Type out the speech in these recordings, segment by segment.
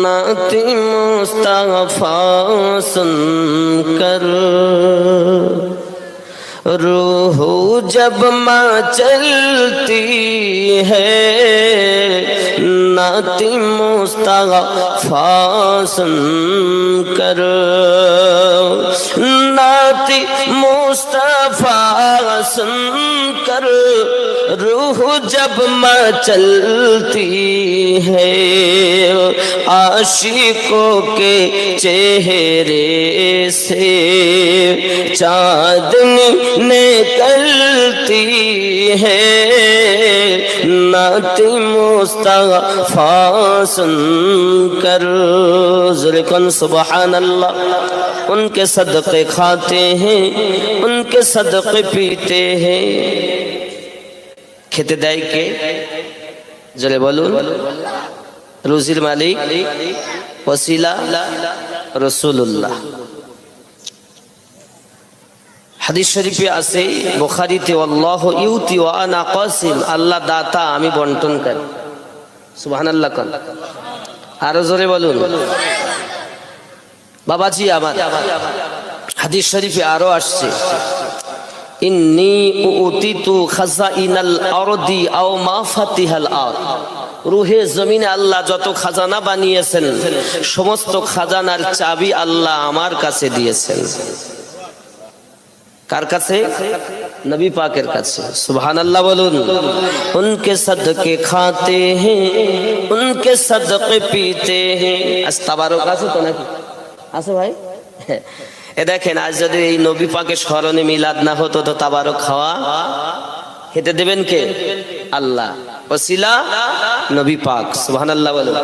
नाती मुस्तफा सुनकर रूह जब मचलती है, नाती मुस्तफा सुनकर, नाती मुस्तफा सुनकर रूह जब मचलती है, आशिकों के चेहरे से चांदनी निकलती है, नाती मुस्तफा सुनकर। ज़ुल्कन सुबहान अल्लाह। उनके सदक़े खाते हैं, उनके सदक़े पीते हैं। খেতে দেয় কে? জোরে বলুন। রুজির মালিক ওসিলা রাসূলুল্লাহ। হাদিস শরীফে আছে, বুখারীতে, আল্লাহু ইউতি ওয়া আনা কাসিম, আল্লাহ দাতা আমি বন্টনকারী। সুবহানাল্লাহ কোন। আরো জোরে বলুন। বাবাজি আমার, হাদিস শরীফে আরো আসছে, ইন্নী উতিতু খাজাইনাল আরদি আও মাফাতিহাল আরদ। রুহে জমিনে আল্লাহ যত খাজানা বানিয়েছেন, সমস্ত খাজানার চাবি আল্লাহ আমার কাছে দিয়েছেন। কার কাছে? নবী পাকের কাছে। সুবহানাল্লাহ বলুন। উনকে সদকে খাতে হ্যাঁ, উনকে সদকে পিতে হ্যাঁ। আজ তাবারক আছে তো নাকি? আছে ভাই? এ দেখেন, আজ যদি এই নবী পাকের স্মরণে মিলাদ না হতো তো তাবারক খাওয়া খেতে দেবেন কে? আল্লাহ। ওসিলা নবী পাক। সুবহানাল্লাহ বলুন।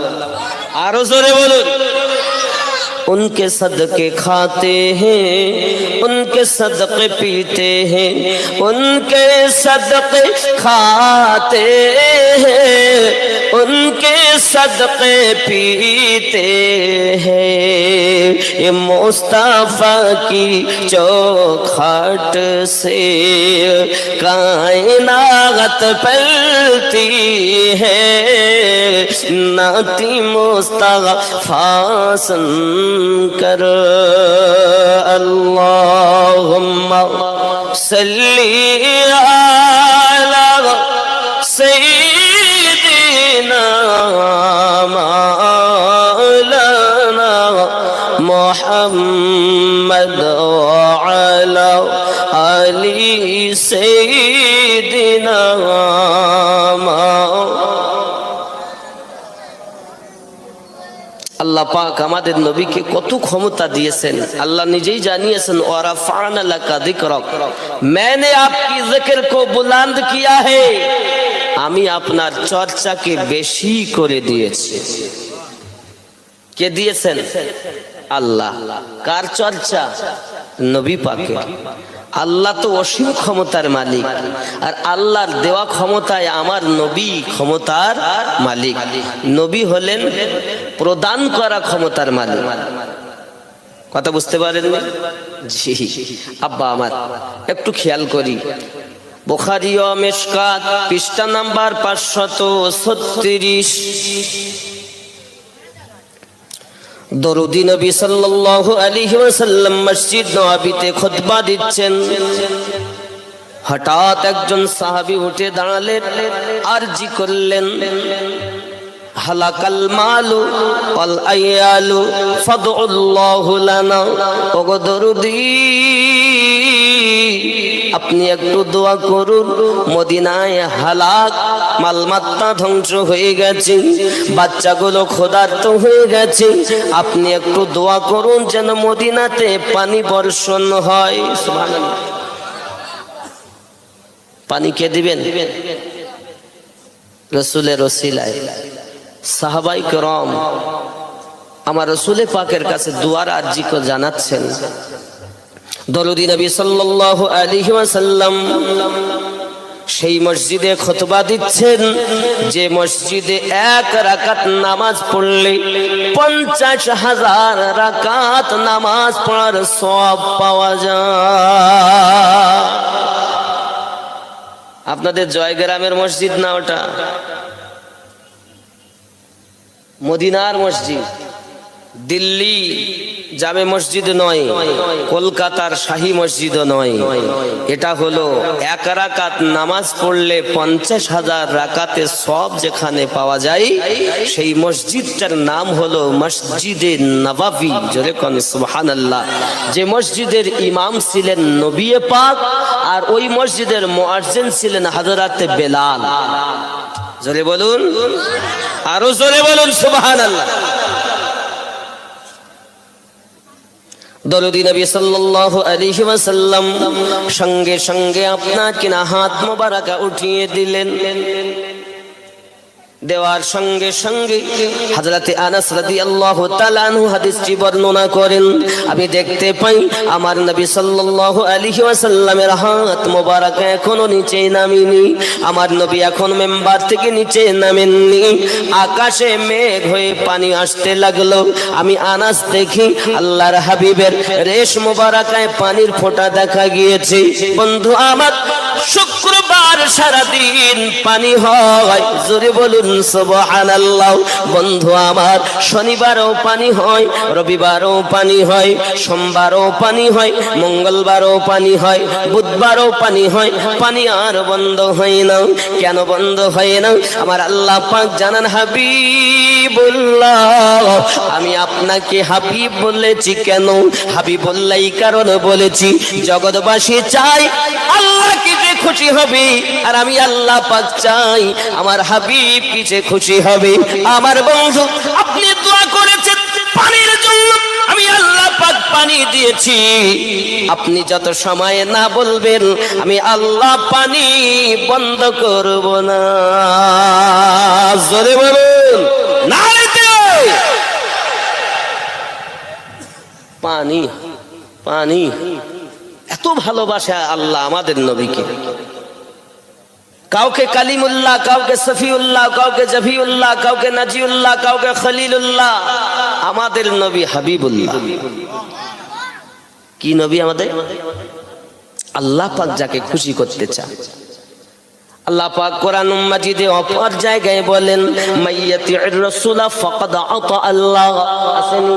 আরো জোরে বলুন। उनके सदके खाते हैं, उनके सदके पीते हैं, उनके सदके खाते हैं, उनके सदके पीते हैं। ये मुस्तफा की चौखट से कायनात पलती है, नाती मुस्तफा कर। अल्लाहुम्मा सल्ली अला सय्यिदिना मौलाना मुहम्मद व अला आलि सय्यिदिना। আল্লাহ পাক আমাদের নবীকে কত ক্ষমতা দিয়েছেন, আল্লাহ নিজেই জানিয়েছেন, ওয়ারাফা'না লাকা যিকরাক, मैंने आपकी जिक्र को बुलंद किया है, আমি আপনার চর্চাকে বেশি করে দিয়েছি। কে দিয়েছেন? আল্লাহ। কার চর্চা? নবী পাকের। আল্লাহ তো অসীম ক্ষমতার মালিক, আর আল্লাহর দেওয়া ক্ষমতায় আমার নবী ক্ষমতার মালিক। নবী হলেন প্রদান করা ক্ষমতার মালিক। কথা বুঝতে পারেন? জি। আব্বা আমার, একটু খেয়াল করি, বুখারী ও মিশকাত পৃষ্ঠা নাম্বার 536। দরুদি নবী সাল্লাল্লাহু আলাইহি ওয়াসাল্লাম মসজিদ নববীতে খুতবা দিচ্ছেন। হঠাৎ একজন সাহাবী উঠে দাঁড়ালেন, আরজি করলেন, হালাকাল মালু ওয়াল আয়ালু ফাদউল্লাহু লানা। ওগো দরুদি, আপনি একটু দোয়া করুন, মদিনায় হালাক, মালমাত্তা ধ্বংস হয়ে গেছে, বাচ্চাগুলো ক্ষুধার্ত হয়ে গেছে, আপনি একটু দোয়া করুন যেন মদিনাতে পানি বর্ষণ হয়। সুবহানাল্লাহ। পানি কে দিবেন? রাসূলের ওসিলায় সাহাবায়ে কেরাম আমার রাসূল পাকের কাছে দুয়ার আরজি করে জানাচ্ছেন। দরুদি নবী সাল্লাল্লাহু আলাইহি ওয়াসাল্লাম সেই মসজিদে খুতবা দিচ্ছেন যে মসজিদে এক রাকাত নামাজ পড়লে 50,000 রাকাত নামাজ পড়ার সওয়াব পাওয়া যায়। আপনাদের জয়গ্রামের মসজিদ না ওটা, মদিনার মসজিদ। দিল্লি জামে মসজিদ নয়, কলকাতার শাহী মসজিদ নয়, এটা হলো এক রাকাত নামাজ পড়লে 50,000 রাকাতে সব যেখানে পাওয়া যায় সেই মসজিদটার নাম হলো মসজিদে নববী। জোরে কোন সুবহানাল্লাহ। যে মসজিদের ইমাম ছিলেন নবী পাক, আর ওই মসজিদের মুয়াজ্জিন ছিলেন হযরত বেলাল। জোরে বলুন, আরো জোরে বলুন সুবহানাল্লাহ। দরুদি নবী সাল্লাল্লাহু আলাইহি ওয়াসাল্লাম সঙ্গে সঙ্গে আপনার কিনা হাত মোবারক উঠিয়ে দিলেন। দেওয়ার সঙ্গে সঙ্গে হযরতে আনাস রাদিয়াল্লাহু তাআলা আনহু হাদিসটি বর্ণনা করেন, আমি দেখতে পাই আমার নবী সাল্লাল্লাহু আলাইহি ওয়াসাল্লামের হাত মোবারক এখনো নিচে নামেনি। আমার নবী এখন মিম্বার থেকে নিচে নামেননি। আকাশে মেঘ হয়ে পানি আসতে লাগলো। আমি আনাস দেখি আল্লাহর হাবিবের রেশ মোবারকায় পানির ফোঁটা দেখা গিয়েছে। বন্ধু আমার, শুক্রবার সারাদিন পানি হয়, জোরে বলুন সুবহানাল্লাহ। বন্ধু আমার, শনিবারও পানি হয়, রবিবারও পানি হয়, সোমবারও পানি হয়, মঙ্গলবারও পানি হয়, বুধবারও পানি হয়। পানি আর বন্ধ হয় না। কেন বন্ধ হয় না? আমার আল্লাহ পাক জানান, হাবিবুল্লাহ, আমি আপনাকে হাবিব বলেছি কেন? হাবিবুল্লাহ এই কারণে বলেছি, জগৎবাসী চাই আল্লাহ কি খুশি হবে, আর আমি আল্লাহ পাক চাই আমার হাবিব কিসে খুশি হবে। আমার বন্ধু, আপনি দোয়া করেছেন পানির জন্য, আমি আল্লাহ পাক পানি দিয়েছি। আপনি যত সময় না বলবেন আমি আল্লাহ পানি বন্ধ করব না। জোরে বলুন না। পানি পানি এত ভালোবাসা আল্লাহ আমাদের নবীকে। কাউকে কালিমুল্লাহ, কাউকে সফিউল্লাহ, কাউকে জফিউল্লাহ, কাউকে নাজিউল্লাহ, কাউকে খলিলুল্লাহ। আমাদের নবী হাবিবুল্লাহ। কি নবী আমাদের? আল্লাহ পাক যাকে খুশি করতে চান। আল্লাহ পাক কোরআন মাজিদে অপর জায়গায় বলেন, মাইয়াতির রাসূলা ফাকাদ আতা আল্লাহ। আসেনি?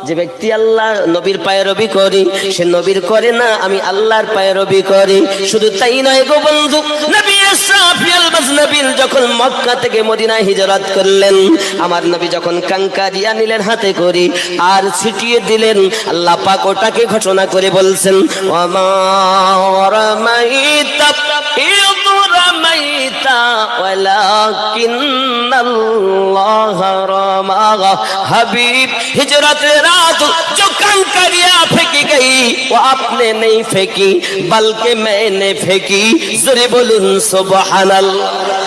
যে ব্যক্তি আল্লাহ নবীর পায়রবি করি, সে নবীর করে না, আমি আল্লাহর পায়রবি করি। শুধু তাই নয় গো বন্ধু, নবী ইসরাফিল বাজনবীর যখন মক্কা থেকে মদিনায় হিজরত করলেন, আমার নবী যখন কাঙ্কারিয়া নিলেন হাতে করে আর ছিটিয়ে দিলেন, আল্লাহ পাক ওটাকে ঘোষণা করে বলছেন, ওয়ামা রামাইতা ইয রামাইতা ওয়ালাকিন্নাল্লাহ রামা। হাবিব, হিজরতের रात जो कंकरियां फेंकी गई वो आपने नहीं फेंकी बल्कि मैंने फेंकी। जरे बोलूं सुबहानल्लाह।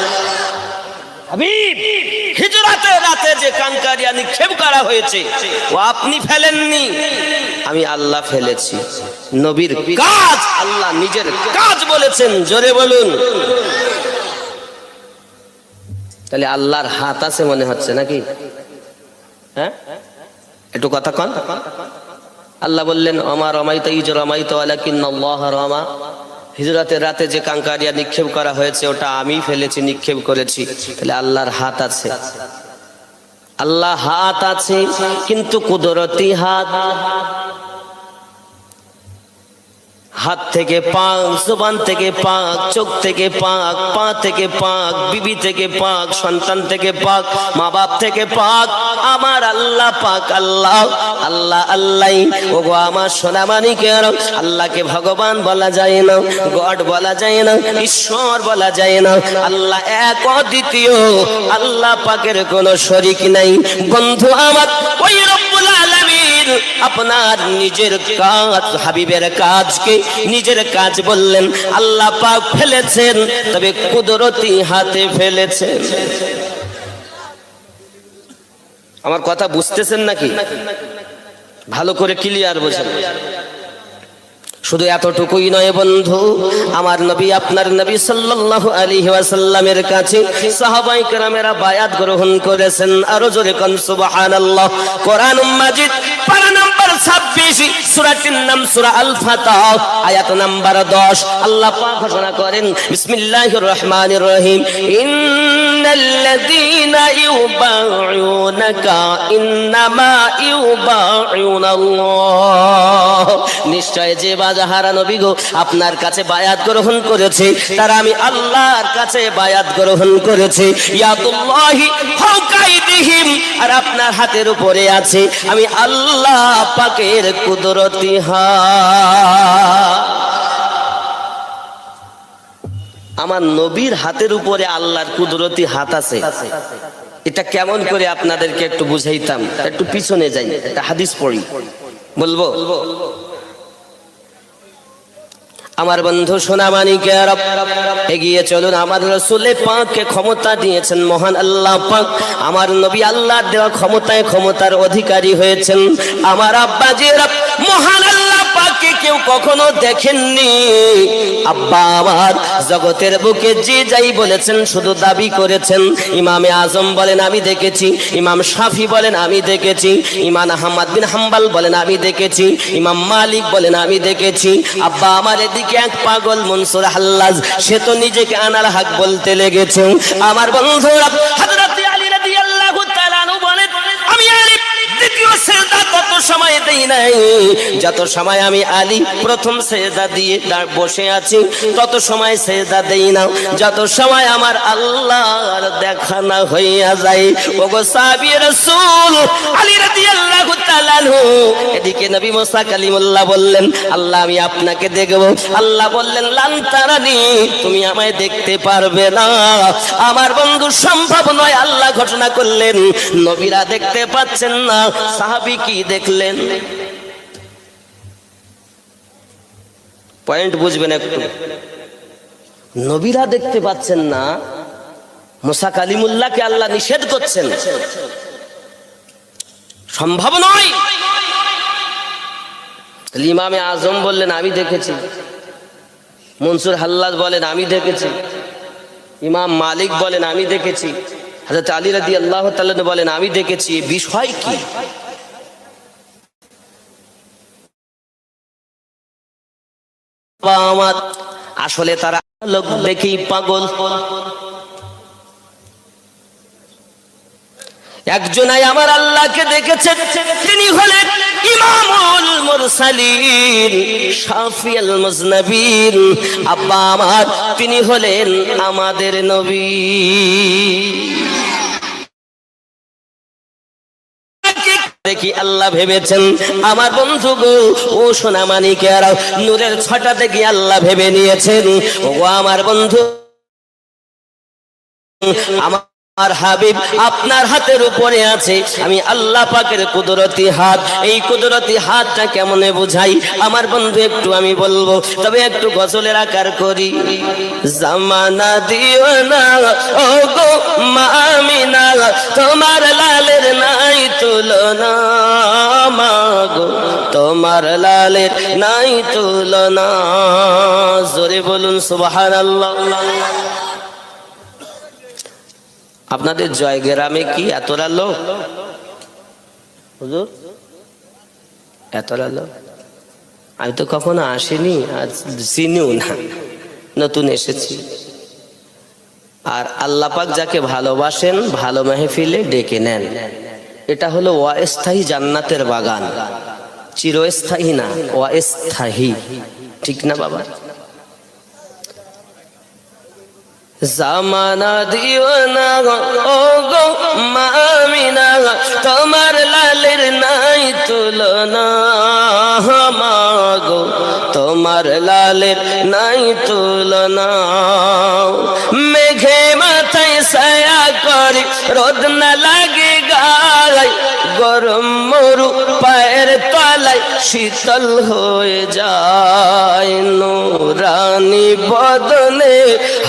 হাবিব, হিজরতের রাতে যে কাঙ্কারিয়া নিক্ষেপ করা হয়েছে ও আপনি ফেলেননি, আমি আল্লাহ ফেলেছি। নবীর কাজ আল্লাহ নিজের কাজ বলেছেন। জোরে বলুন। তাহলে আল্লাহর হাত আছে মনে হচ্ছে নাকি? হ্যাঁ, একটু কথা কন। আল্লাহ বললেন, ওমা রামাইতা ইয রামাইতা ওয়ালাকিন্নাল্লাহ রামা। হিজরতের রাতে যে কাঙ্কারিয়া নিক্ষেপ করা হয়েছে ওটা আমি ফেলেছি, নিক্ষেপ করেছি। তাহলে আল্লাহর হাত আছে। আল্লাহ হাত আছে, কিন্তু কুদরতি হাত। হাত থেকে পাক, জবান থেকে পাক, চোখ থেকে পাক, পা থেকে পাক, বিবি থেকে পাক, সন্তান থেকে পাক, মা বাপ থেকে পাক। আমার আল্লাহ পাক আল্লাহ আল্লাহ আল্লাহ। ওগো আমার সোনামানিকের, আল্লাহকে ভগবান বলা যায় না, গড বলা যায় না, ঈশ্বর বলা যায় না। আল্লাহ এক অদ্বিতীয়, আল্লাহ পাকের কোনো শরীক নাই। বন্ধু আমার, ওই রব্বুল আলামিন আপনার নিজের কাজ, হাবিবের কাজকে নিজের কাজ বললেন। আল্লাহ পাক ফেলেছেন, তবে কুদরতি হাতে ফেলেছেন। আমার কথা বুঝতেছেন নাকি? ভালো করে ক্লিয়ার বোঝেন। শুধু এতটুকুই নয় বন্ধু, আমার নবী, আপনার নবী সাল্লাল্লাহু আলাইহি ওয়াসাল্লামের কাছে সাহাবায়ে কেরামেরা বায়াত গ্রহণ করেছেন। আরো জোরে কোন সুবহানাল্লাহ। কোরআন মাজিদ পারা নাম্বার 26, সূরাটির নাম সূরা আল ফাতহ, আয়াত নাম্বার 10। আল্লাহ পাক ঘোষণা করেন, বিসমিল্লাহির রহমানির রহিম, ইন্নাল্লাযীনা ইউবাইউনাকা ইন্নামা ইউবাইউনাল্লাহ, নিশ্চয় যে বাজাহারা নবী গো আপনার কাছে বায়াত গ্রহণ করেছে তারা আমি আল্লাহর কাছে বায়াত গ্রহণ করেছে। ইয়াদুল্লাহি ফাওকা আইদিহিম, আর আপনার হাতের উপরে আছে আমি আল্লাহ পাকের কুদরতি হাত। আমার নবীর হাতের উপরে আল্লাহর কুদরতি হাত আছে। এটা কেমন করে আপনাদেরকে একটু বুঝাইতাম, একটু পিছনে যাই, একটা হাদিস পড়ি, বলবো? আমার বন্ধু সোনামানিকের এগিয়ে চলুন। আমার রাসূল পাককে ক্ষমতা দিয়েছেন মহান আল্লাহ পাক। আমার নবী আল্লাহর দেওয়া ক্ষমতার অধিকারী হয়েছেন। আমার আব্বাজিরা মহান আল্লাহ পাককে কেউ কখনো দেখেননি। আব্বা আমার জগতের বুকে যে যাই বলেছেন শুধু দাবি করেছেন। ইমামে আজম বলেন আমি দেখেছি, ইমাম শাফি বলেন আমি দেখেছি, ইমাম আহমদ বিন হাম্বল বলেন আমি দেখেছি, ইমাম মালিক বলেন আমি দেখেছি। আব্বা আমার এদিকে এক পাগল মনসুর হাল্লাজ, সে তো নিজেকে আনার হক বলতে লেগেছে। আমার বন্ধুরা হযরত আলী রাদিয়াল্লাহু তাআলা আনহু বলেন, আমি আলী দ্বিতীয় সেজদা তত সময় দেই নাই যত সময় আমি আলী প্রথম সেজদা দিয়ে বসে আছি, তত সময় সেজদা দেই না যত সময় আমার আল্লাহর দেখা না হইয়া যায়। ওগো সাহাবী রাসূল আলী রাদিয়াল্লাহু তাআলা আনহু, এদিকে নবী মুসা কালিমুল্লাহ বললেন, আল্লাহ আমি আপনাকে দেখব। আল্লাহ বললেন, লান তারানি, তুমি আমায় দেখতে পারবে না। আমার বন্ধু সম্ভব নয়। আল্লাহ ঘোষণা করলেন, নবীরা দেখতে পাচ্ছেন না, সাহাবী কি দেখলেন? পয়েন্ট বুঝবেন একটু। নবীরা দেখতে পাচ্ছেন না, মুসা কালিমুল্লাহকে আল্লাহ নিষেধ করছেন, সম্ভব নয়। ইমামে আজম বললেন আমি দেখেছি, মনসুর হাল্লাজ বলেন আমি দেখেছি, ইমাম মালিক বলেন আমি দেখেছি, হযরত আলী রাদিয়াল্লাহু তাআলা বলেন আমি দেখেছি। বিষয় কি? আসলে তারা লোক দেখেই পাগল। একজনাই আমার আল্লাহকে দেখেছেন, তিনি হলেন ইমামুল মুরসালিন শাফিউল মুজনাবিন। আব্বা আমার তিনি হলেন আমাদের নবী। দেখি আল্লাহ ভেবেছেন আমার বন্ধু গো, ও সোনা মানিকেরা, নূরের ছটা দেখি আল্লাহ ভেবে নিয়েছেন। ও আমার বন্ধু, আমার হাবিব আপনার হাতের উপরে আছে আমি আল্লাহ পাকের কুদরতি হাত। এই কুদরতি হাতটা কেমনে বুঝাই আমার বন্ধু একটু আমি বলবো, তবে একটু গজলের আকার করি। জামানা দিও না ও গো মা আমিনা, তোমার লালের নাই তুলনা, মা গো তোমার লালের নাই তুলনা। জোরে বলুন সুবহানাল্লাহ। আপনাদের জয়গ্রামে কি এতটা লোক? হুজুর এতটা লোক? আমি তো কখনো আসিনি, আর চিনিও না, নতুন এসেছি। আর আল্লাহ পাক যাকে ভালোবাসেন ভালো মাহফিলে ডেকে নেন। এটা হলো অস্থায়ী জান্নাতের বাগান, চিরস্থায়ী না, অস্থায়ী। ঠিক না বাবা? জামানা দিও না ও গো মা আমিনা, তোমার লালের নাই তুলনা, মা গো তোমার লালের নাই তুলনা। মেঘে মাথায় ছায়া করে রোদ না লাগে গায়, গরম মরু পায়ের তলায় শীতল হয়ে যায়। নূরানি বদনে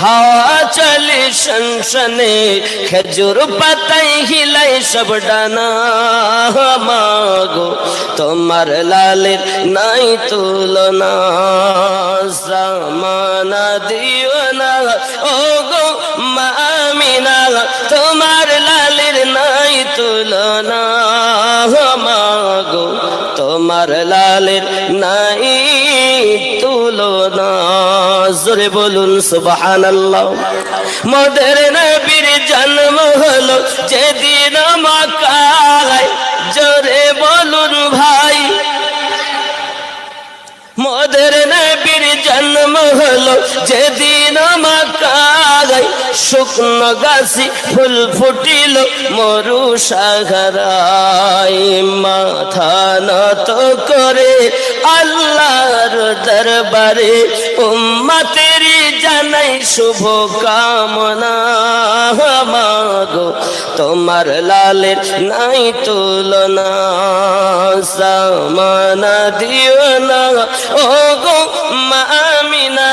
হাওয়া চলে শনশনে, খেজুর পাতায় হিলাই সব ডানা, মা গো তোমার লালের নাই তুলনা। জামানা দিও না ও গো মা আমিনা, তোমার লালের নাই তুলনা মাগো তোমার লালের নাই তুলনা। জোরে বলুন সুবহানাল্লাহ। মোদের নবীর জন্ম হলো যেদিন মক্কায়, জোরে বলুন ভাই। মোদের নবীর জন্ম হলো যেদিন মক্কায়, শুকনো গাছি ফুল ফুটিল মরু সাগরায়। মাথা নত করে আল্লাহর দরবারে উম্মতেরি জানাই শুভ কামনা। মাগো তোমার লালের নাই তুলনা, সামানা দিও না ও গো মা আমিনা,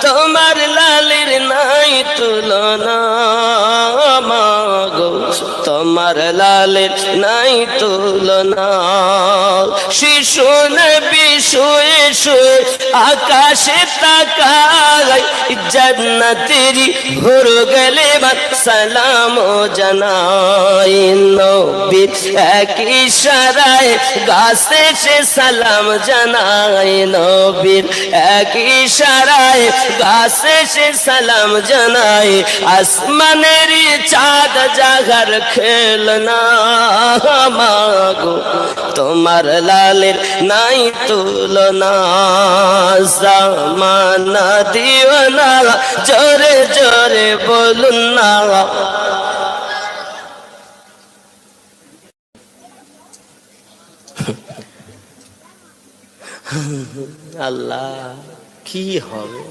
তোমার লালের নাই তুলনা। মাগো তোমার লালের নাই তুলনা। শিশু নবী শুয়ে শুয়ে আকাশে তাকায়, জান্নাতেরি ভোর গেলে সালাম জানাই। নবীর এক ইশারায় গাছে সে সালাম জানাই, নবীর এক ইশারায় গাছে সে সালাম জানাই। আসমানের চাঁদ জাগার খেলনা, মাগো তোমার লালের নাই তুলনা। জামানা দিও না, জোরে জোরে বলুন না। আল্লাহ কি হবে?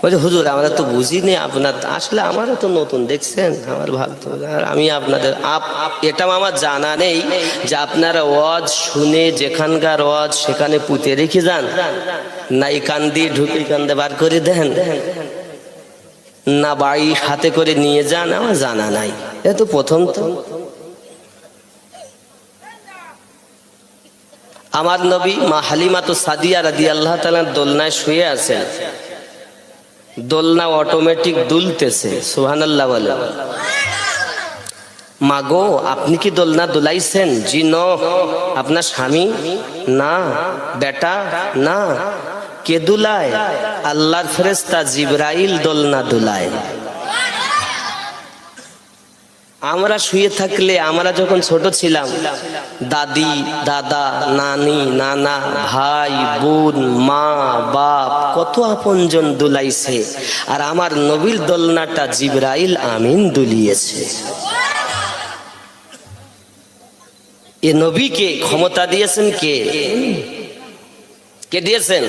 বলছে হুজুর আমরা তো বুঝিনি, আপনার আসলে আমারও তো নতুন, দেখছেন আমার ভালো তো। আর আমি আপনাদের এটাও আমার জানা নেই যে আপনারা ওয়াজ শুনে যেখানকার ওয়াজ সেখানে পুঁতে রেখে যান, না এই কান দিয়ে ঢুকে কান দিয়ে বার করে দেন, না বাড়ি হাতে করে নিয়ে যান, আমার জানা নাই। এ তো প্রথম। তো আমার নবী মা হালিমা তো সাদিয়া রাদিয়াল্লাহু তাআলা দোলনায় শুয়ে আছেন, দোলনা অটোমেটিক দুলতেছে, সুবহানাল্লাহ বলে। মাগো আপনি কি দোলনা দুলাইছেন? জি ন। আপনার স্বামী? না। বেটা? না। কে দুলায়? আল্লাহর ফেরেশতা জিবরাইল দোলনা দুলায়। আমরা শুয়ে থাকলে, আমরা যখন ছোট ছিলাম, দাদি দাদা নানি নানা ভাই বোন মা বাপ কত আপনজন দুলাইছে, আর আমার নবীর দোলনাটা জিবরাইল আমিন দুলিয়েছে। এ নবীকে ক্ষমতা দিয়েছেন কে? কে দিয়েছেন?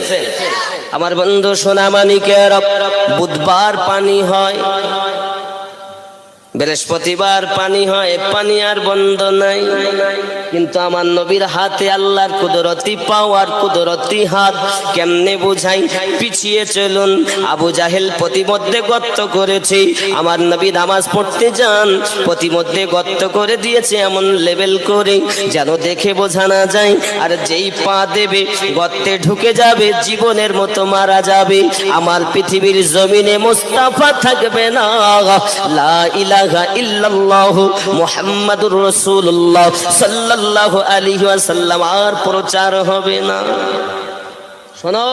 আমার বন্ধু সোনামানিকের বুধবার পানি হয়, বৃহস্পতিবার পানি হয়, পানি আর বন্ধ নাই। কিন্তু আমার নবীর হাতে আল্লাহর কুদরতি পাওয়ার কুদরতি হাত কেমনে বুঝাই? পিছিয়ে চলুন। আবু জাহেল প্রতিমধ্যে গর্ত করেছে, আমার নবী নামাজ পড়তে যান, প্রতিমধ্যে গর্ত করে দিয়েছে এমন লেভেল করে যেন দেখে বোঝা না যায়। আর যেই পা দেবে গর্তে ঢুকে যাবে, জীবনের মতো মারা যাবে। আমার পৃথিবীর জমিনে মুস্তাফা থাকবে না। লা ইলাহা ইল্লাল্লাহ মুহাম্মাদুর রাসূলুল্লাহ সাল্লাল্লাহু আলাইহি ওয়াসাল্লাম আর প্রচার হবে না। শোনো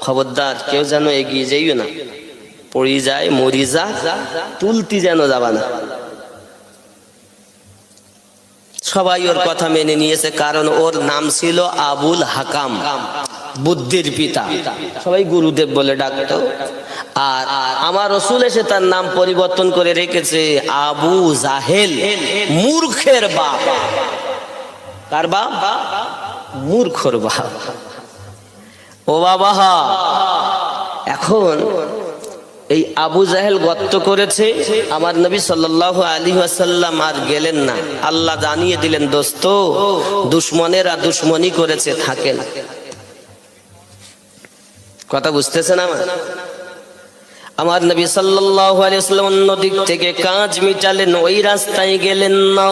খবরদার, কেউ যেন এগিয়ে যাইও না, পড়ি যায় মরি যা, তুলতি যেন যাবা না। সবাই ওর কথা মেনে নিয়েছে, কারণ ওর নাম ছিল আবুল হাকাম, বুদ্ধির পিতা, সবাই গুরুদেব বলে ডাকতো। আর আমার রাসূল এসে তার নাম পরিবর্তন করে রেখেছে আবু জাহেল, মূর্খের বাপ। কার বাপ? মূর্খর বাপ। ও বাবা, এখন এই আবু জাহেল গর্ত করেছে, আমার নবী সাল্লাল্লাহু আলাইহি ওয়াসাল্লাম আর গেলেন না। আল্লাহ জানিয়ে দিলেন, দোস্ত দুশমনেরা দুশমনি করেছে, থাকেন। কথা বুঝতেছেন? আমার নবী সাল্লাল্লাহু আলাইহি ওয়াসাল্লাম অন্য দিক থেকে কাজ মিটালেন, ওই রাস্তায় গেলেন না।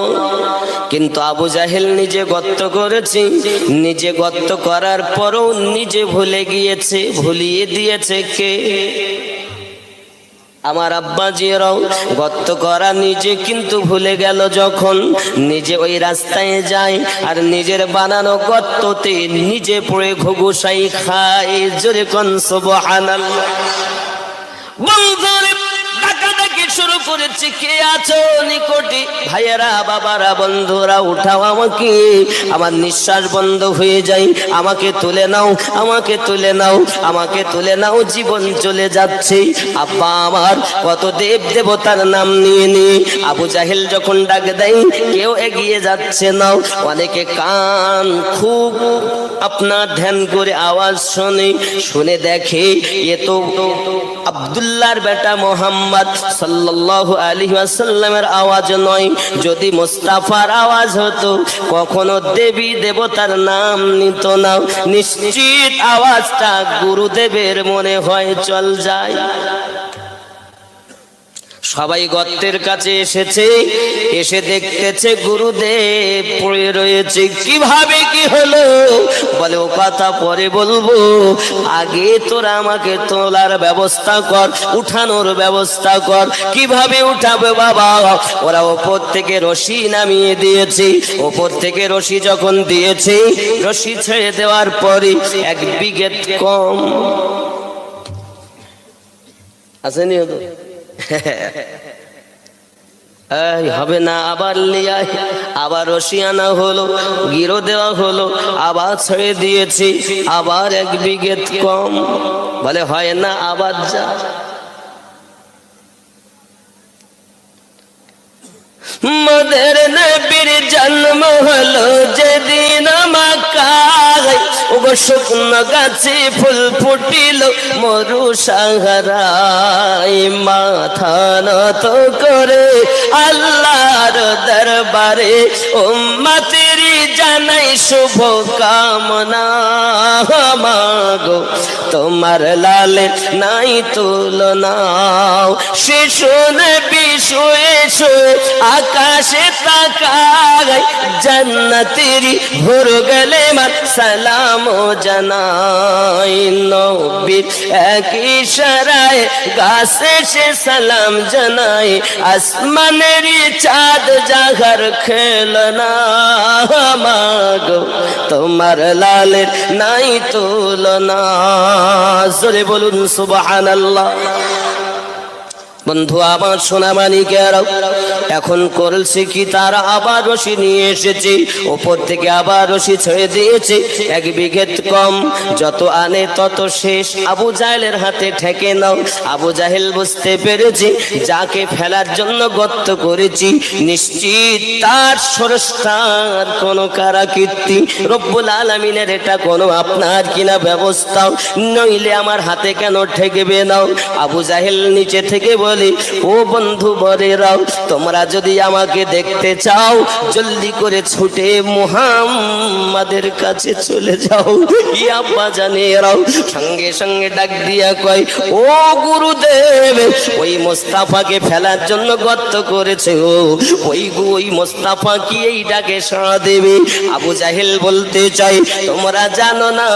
কিন্তু আবু জাহেল নিজে গর্ত করেছে, নিজে গর্ত করার পরও নিজে ভুলে গিয়েছে। ভুলিয়ে দিয়েছে কে? আমার আব্বাজিরাও গর্ত করা নিজে কিন্তু ভুলে গেল, যখন নিজে ওই রাস্তায় যায় আর নিজের বানানো গর্ততে নিজে পড়ে ঘুঘুসাই খায়। জোরে কোন সুবহানাল্লাহ। বন্ধুরে ডাকাডাকি শুরু করেছে, কে আছো নিকটে? ভাইয়েরা, বাবারা, বন্ধুরা, উঠাও আমাকে, আমার নিঃশ্বাস বন্ধ হয়ে যায়, আমাকে তুলে নাও, আমাকে তুলে নাও, আমাকে তুলে নাও, জীবন চলে যাচ্ছে। আব্বা আমার কত দেব দেবতার নাম নিয়ে নিয়ে আবু জাহেল যখন ডাক দেয়, কেউ এগিয়ে যাচ্ছে না। অনেকে কান খুব আপনার ধ্যান করে আওয়াজ শুনে শুনে দেখে এ তো আব্দুল্লাহর বেটা মোহাম্মদ সাল্লাল্লাহু আলাইহি ওয়াসাল্লামের আওয়াজ নয়। যদি মুস্তাফার আওয়াজ হতো কখনো দেবী দেবতার নাম নিত না। নিশ্চিত আওয়াজটা গুরুদেবের মনে হয় চল যায়। সবাই গর্তের কাছে এসেছে, এসে দেখতেছে গুরুদেব পড়ে রয়েছে। কিভাবে কি হলো? বলে ও কথা পরে বলবো, আগে তোরা আমাকে তোলার ব্যবস্থা কর, উঠানোর ব্যবস্থা কর। কিভাবে উঠাবে বাবা? ওরা ওপর থেকে রশি নামিয়ে দিয়েছে। ওপর থেকে রশি যখন দিয়েছে, রশি ছেড়ে দেওয়ার পরে 1 বিঘত কম আসেনি হতো হবে না, আবার লিয়াই, আবার রশি আনা হলো, গিরো দেওয়া হলো, আবার ছেড়ে দিয়েছি, আবার 1 বিঘত কম। বলে হয় না, আবার যা। মোদের নবীর জন্ম হলো যেদিন মক্কায়, ওগো শুকনো গাছে ফুল ফুটিল মরু সাহারায়। মাথা নত করে আল্লাহর দরবারে উম্মতেরই জানাই শুভ কামনা। মাগো তোমার লালের নাই তুলনা। শিশু নবী শুয়ে শুয়ে আকাশে তাকায়, জান্নাতেরই ভোর গেলে মার সালাম জানাই। নবীর এক ইশারায় গাছে সে সালাম জানাই। আসমানেরই চাঁদ জাগার খেলনা। মাগো তোমার লালের নাই তুলনা। জোরে বলুন সুবহানাল্লাহ। বন্ধু আমার সোনা মানিকেরাও, এখন করেছে কি, তারা আবার রশি নিয়ে এসেছে, ওপর থেকে আবার রশি ছেড়ে দিয়েছে 1 বিঘত কম। যত আনে তত শেষ। আবু জাহেলের হাতে ঠেকে নাও। আবু জাহেল বুঝতে পেরেছে যাকে ফেলার জন্য গর্ত করেছি নিশ্চিত তার স্রষ্টার কোনো কারাকীর্তি, রব্বুল আলামিনের এটা কোনো আপনার কিনা ব্যবস্থা, নইলে আমার হাতে কেন ঠেকবে নাও। আবু জাহেল নিচে থেকে বলে, ও বন্ধু বরেরাও, তোমরা যদি আমাকে দেখতে চাও জলদি করে ছুটে মুহাম্মাদের কাছে চলে যাও। ই আব্বা জানেরাও সঙ্গে সঙ্গে ডাক দিয়া কয়, ও গুরুদেব, ওই মুস্তাফাকে ফেলার জন্য গর্ত করেছে, ওই মুস্তাফা কি এই ডাকে সাড়া দেবে? আবু জাহেল বলতে চাই, তোমরা জানো না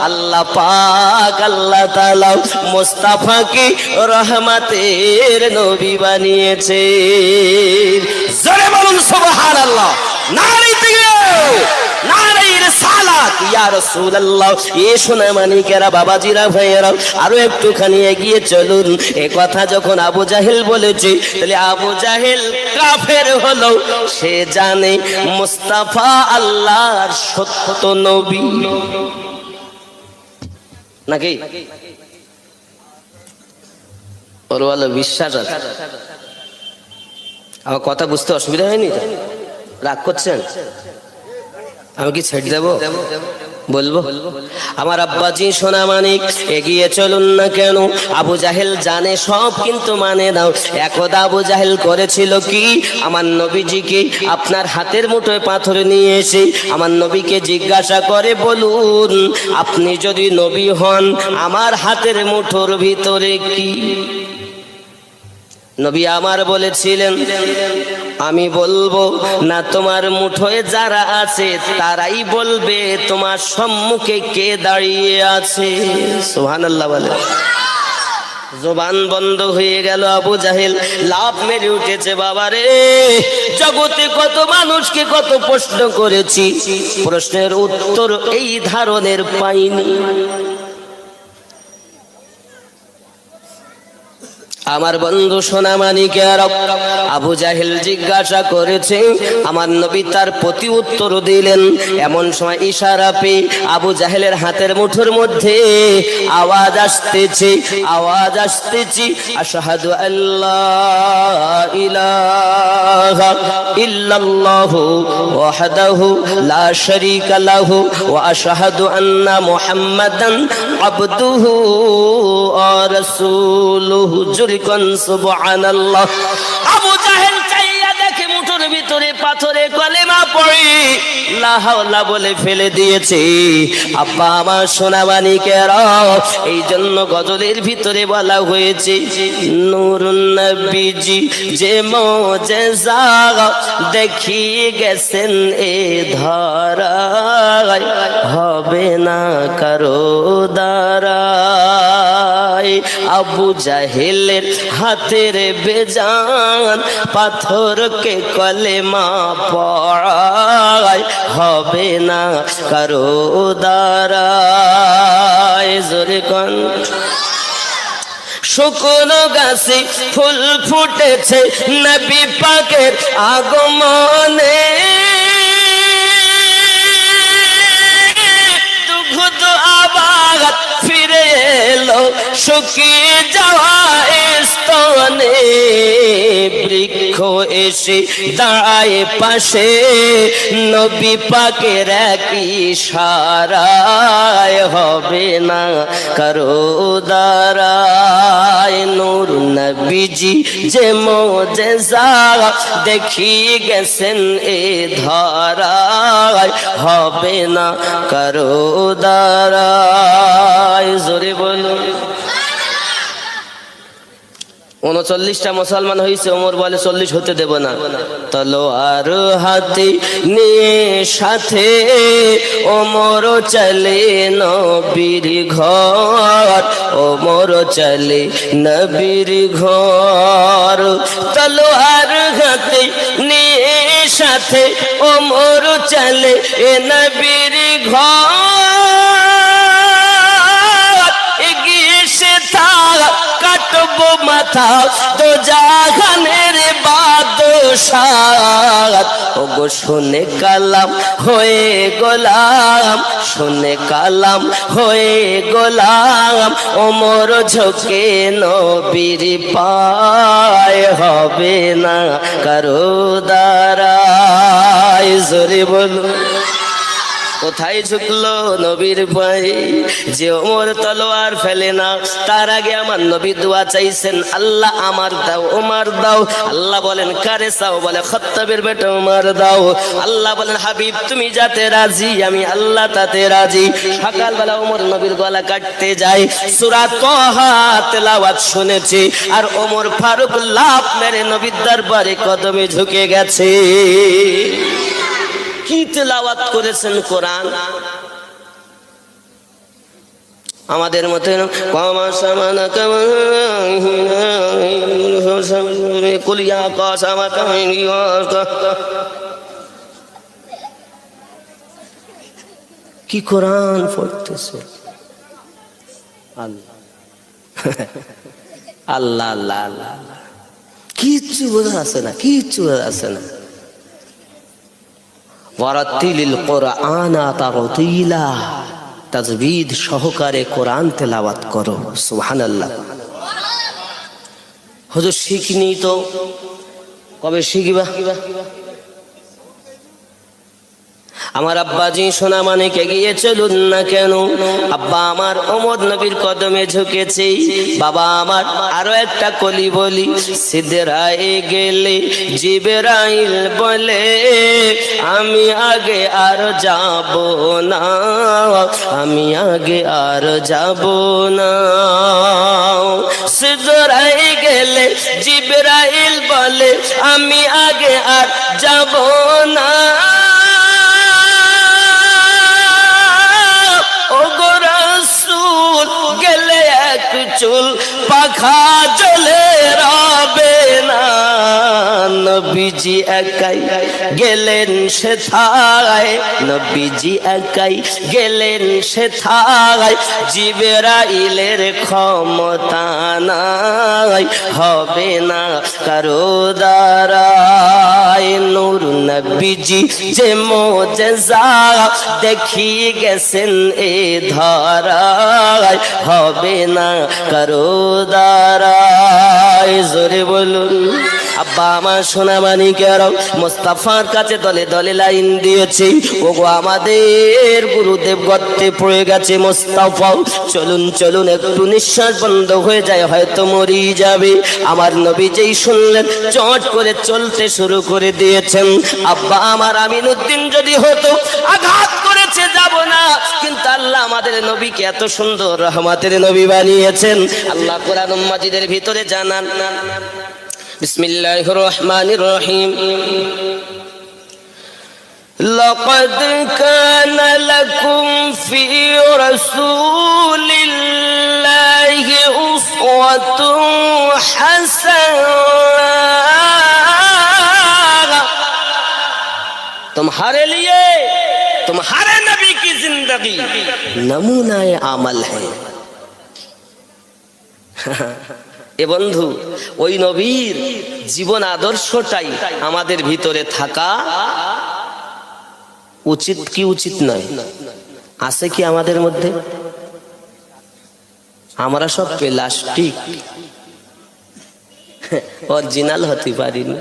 আল্লাহ পাক আল্লাহ তাআলা মুস্তাফাকে রহমতের নবী বানিয়েছে। জোরে বলুন সুবহানাল্লাহ। নারে তাকবীর, নারে রিসালাত, ইয়া রাসূলুল্লাহ। এ সোনা মানিকেরা, বাবাজিরা, ভাইয়েরা, আরো একটুখানি এগিয়ে চলুন। এই কথা যখন আবু জাহেল বলেছে, তাহলে আবু জাহেল কাফের হলো, সে জানে মুস্তাফা আল্লাহর সত্য নবী নাকি? ওর ভালো বিশ্বাস আছে। আমার কথা বুঝতে অসুবিধা হয়নি তো? রাগ করছেন? আমি কি ছেড়ে দেবো? বলবো। আমার আব্বাজি সোনা মানিক, এগিয়ে চলুন না কেন? আবু জাহেল জানে সব, কিন্তু মানে নাও। একদা আবু জাহেল করেছিল কি, আমার নবীজিকে আপনার হাতের মুঠোয় পাথর নিয়ে এসে আমার নবীকে জিজ্ঞাসা করে, বলুন আপনি যদি নবী হন আমার হাতের মুঠোর ভিতরে কি? নবী আমার বলেছিলেন, আমি বলবো না, তোমার মুঠোয় যারা আছে তারাই বলবে তোমার সম্মুখে কে দাঁড়িয়ে আছে। সুবহানাল্লাহ বলে। জবান বন্ধ হয়ে গেল। আবু জাহেল লাফ মেরে উঠেছে। বাবারে, জগতে কত মানুষকে কত প্রশ্ন করেছি, প্রশ্নের উত্তর এই ধরনের পাইনি। আমার বন্ধু সোনামানিকের আবু জাহেল জিজ্ঞাসা করেছে, আমার নবী তার প্রতি উত্তর দিলেন। এমন সময় ইশারা পেয়ে আবু জাহেলের হাতের মুঠোর মধ্যে আওয়াজ আসতেছে, আওয়াজ আসতেছে, আশহাদু আল্লাহ ইলাহা ইল্লাল্লাহু ওয়াহদাহু লা শারীকা লাহু ওয়া আশহাদু আন্না মুহাম্মাদান আবদুহু ওয়া রাসূলুহু। সুবহানাল্লাহ। আবু জাহেল চাইয়া দেখে মুঠোর ভিতরে পাথরে কলেমা পড়ে লা হাওলা বলে ফেলে দিয়েছে। আব্বা আমার সোনামানিকেরা, এই জন্য গজলের ভিতরে বলা হয়েছে, নূরুন নবীজি যে মুজিজা দেখিয়ে গেছেন এ ধরায়, হবে না কারো দ্বারায়। আবু জাহেলের হাতের বেজান পাথরকে কলেমা পড়ায়, হবে না কারো দ্বারায়। জোরে কোন শুকনো গাছে ফুল ফুটেছে নবী পাকের আগমনে, দুগ্ধ আবাদ ফিরে এলো শুকিয়ে যাওয়া স্তনে। বৃক্ষ এসে দাঁড়ায় পাশে নবী পাকের এক ইশারায়, হবে না কারো দ্বারায়। নূর নবীজি যে মুজিজা দেখিয়ে গেছেন এ ধরায়, হবে না কারো দ্বারায়। জোরে বলুন। 39টা মুসলমান হয়েছে। ওমর বলে 40 হতে দেব না। তলোয়ার হাতে নিয়ে সাথে ওমর চলে নবীর ঘর, ওমর চলে নবীর ঘর। তলোয়ার হাতে নিয়ে সাথে ওমর চলে নবীর ঘর। এগিয়ে সে থাক কাটবো মাথা তো জাহানের বাদশাহ। ওগো শুনে কালাম হয়ে গোলাম, শুনে কালাম হয়ে গোলাম, ওমর ঝোঁকে নবীর পায়, হবে না কারো দ্বারায়। জোরে বলুন। কোথায় ঝুঁকলো নবীর পায়ে যে ওমর তলোয়ার ফেলে না। তার আগে আমার নবী দোয়া চাইছেন, আল্লাহ আমার দাও, ওমর দাও। আল্লাহ বলেন কারে চাও? বলে খাত্তাবের বেটা ওমর দাও। আল্লাহ বলেন হাবিব তুমি যাতে রাজি, আমি আল্লাহ তাতে রাজি। সকালবেলা ওমর নবীর গলা কাটতে যায়, সূরা তাহা তেলাওয়াত শুনেছে, আর ওমর ফারুক লাফ মেরে নবীর দরবারে কদমে ঝুঁকে গেছে। কি তেলাওয়াত করেছেন কোরআন। আমাদের মতে কি কোরআন পড়তেছে। আল্লাহ আল্লাহ আল্লাহ, কিচ্ছু বোঝা আছে না, কিচ্ছু বোঝা আছে না। ওয়ারাতিলিল কোরআনা তারতিলা, তাজবিদ সহকারে কোরআন তেলাওয়াত করো। সুবহানাল্লাহ। হুজুর শিখিনি তো, কবে শিখবা? আমার আব্বাজি সোনা মানিকে গিয়ে চলুন না কেন? আব্বা আমার ওমর নবীর কদমে ঝুঁকেছে। বাবা আমার আরো একটা কলি বলি, সিদরায় গেলে জিবরাইল বলে আমি আগে আর যাব না, আমি আগে আর যাব না। সিদরায় গেলে জিবরাইল বলে আমি আগে আর যাব না। চুল পাখা জ্বলে রবে না, নবীজি একাই গেলেন সেথায়, নবীজি একাই গেলেন সেথায়, জিবরাইলের ক্ষমতা নাই, হবে না কারো দ্বারায়। নূর নবীজি যে মোজেজা দেখিয়ে গেছেন এ ধরায়, হবে না কারো দ্বারায়। জোরে বলুন। আব্বা আমার সোনা মানিকেরাও মুস্তাফার কাছে দলে দলে লাইন দিয়েছে। ওগো আমাদের গুরুদেব গর্তে পড়ে গেছে, মুস্তাফা চলুন চলুন, একটু নিঃশ্বাস বন্ধ হয়ে যায়, হয়তো মরি যাবে। আমার নবী যেই শুনলেন চট করে চলতে শুরু করে দিয়েছেন। আব্বা আমার আমিনউদ্দিন যদি হতো আঘাত করেছে যাব না, কিন্তু আল্লাহ আমাদের নবীকে এত সুন্দর রহমতের নবী বানিয়েছেন। আল্লাহ কোরআন মাজিদের ভিতরে জানান, বিসমিল্লাহির রহমানির রহিম, লাকাদ কানা লাকুম ফি রাসূলিল্লাহি উসওয়াতুন হাসানাহ, तुम्हारे लिए तुम्हारे नबी की जिंदगी नमूनाए আমল है। এ বন্ধু, ওই নবীর জীবন আদর্শটাই আমাদের ভিতরে থাকা উচিত কি উচিত নয়? আছে কি আমাদের মধ্যে? আমরা সব প্লাস্টিক, অরিজিনাল হতে পারি না।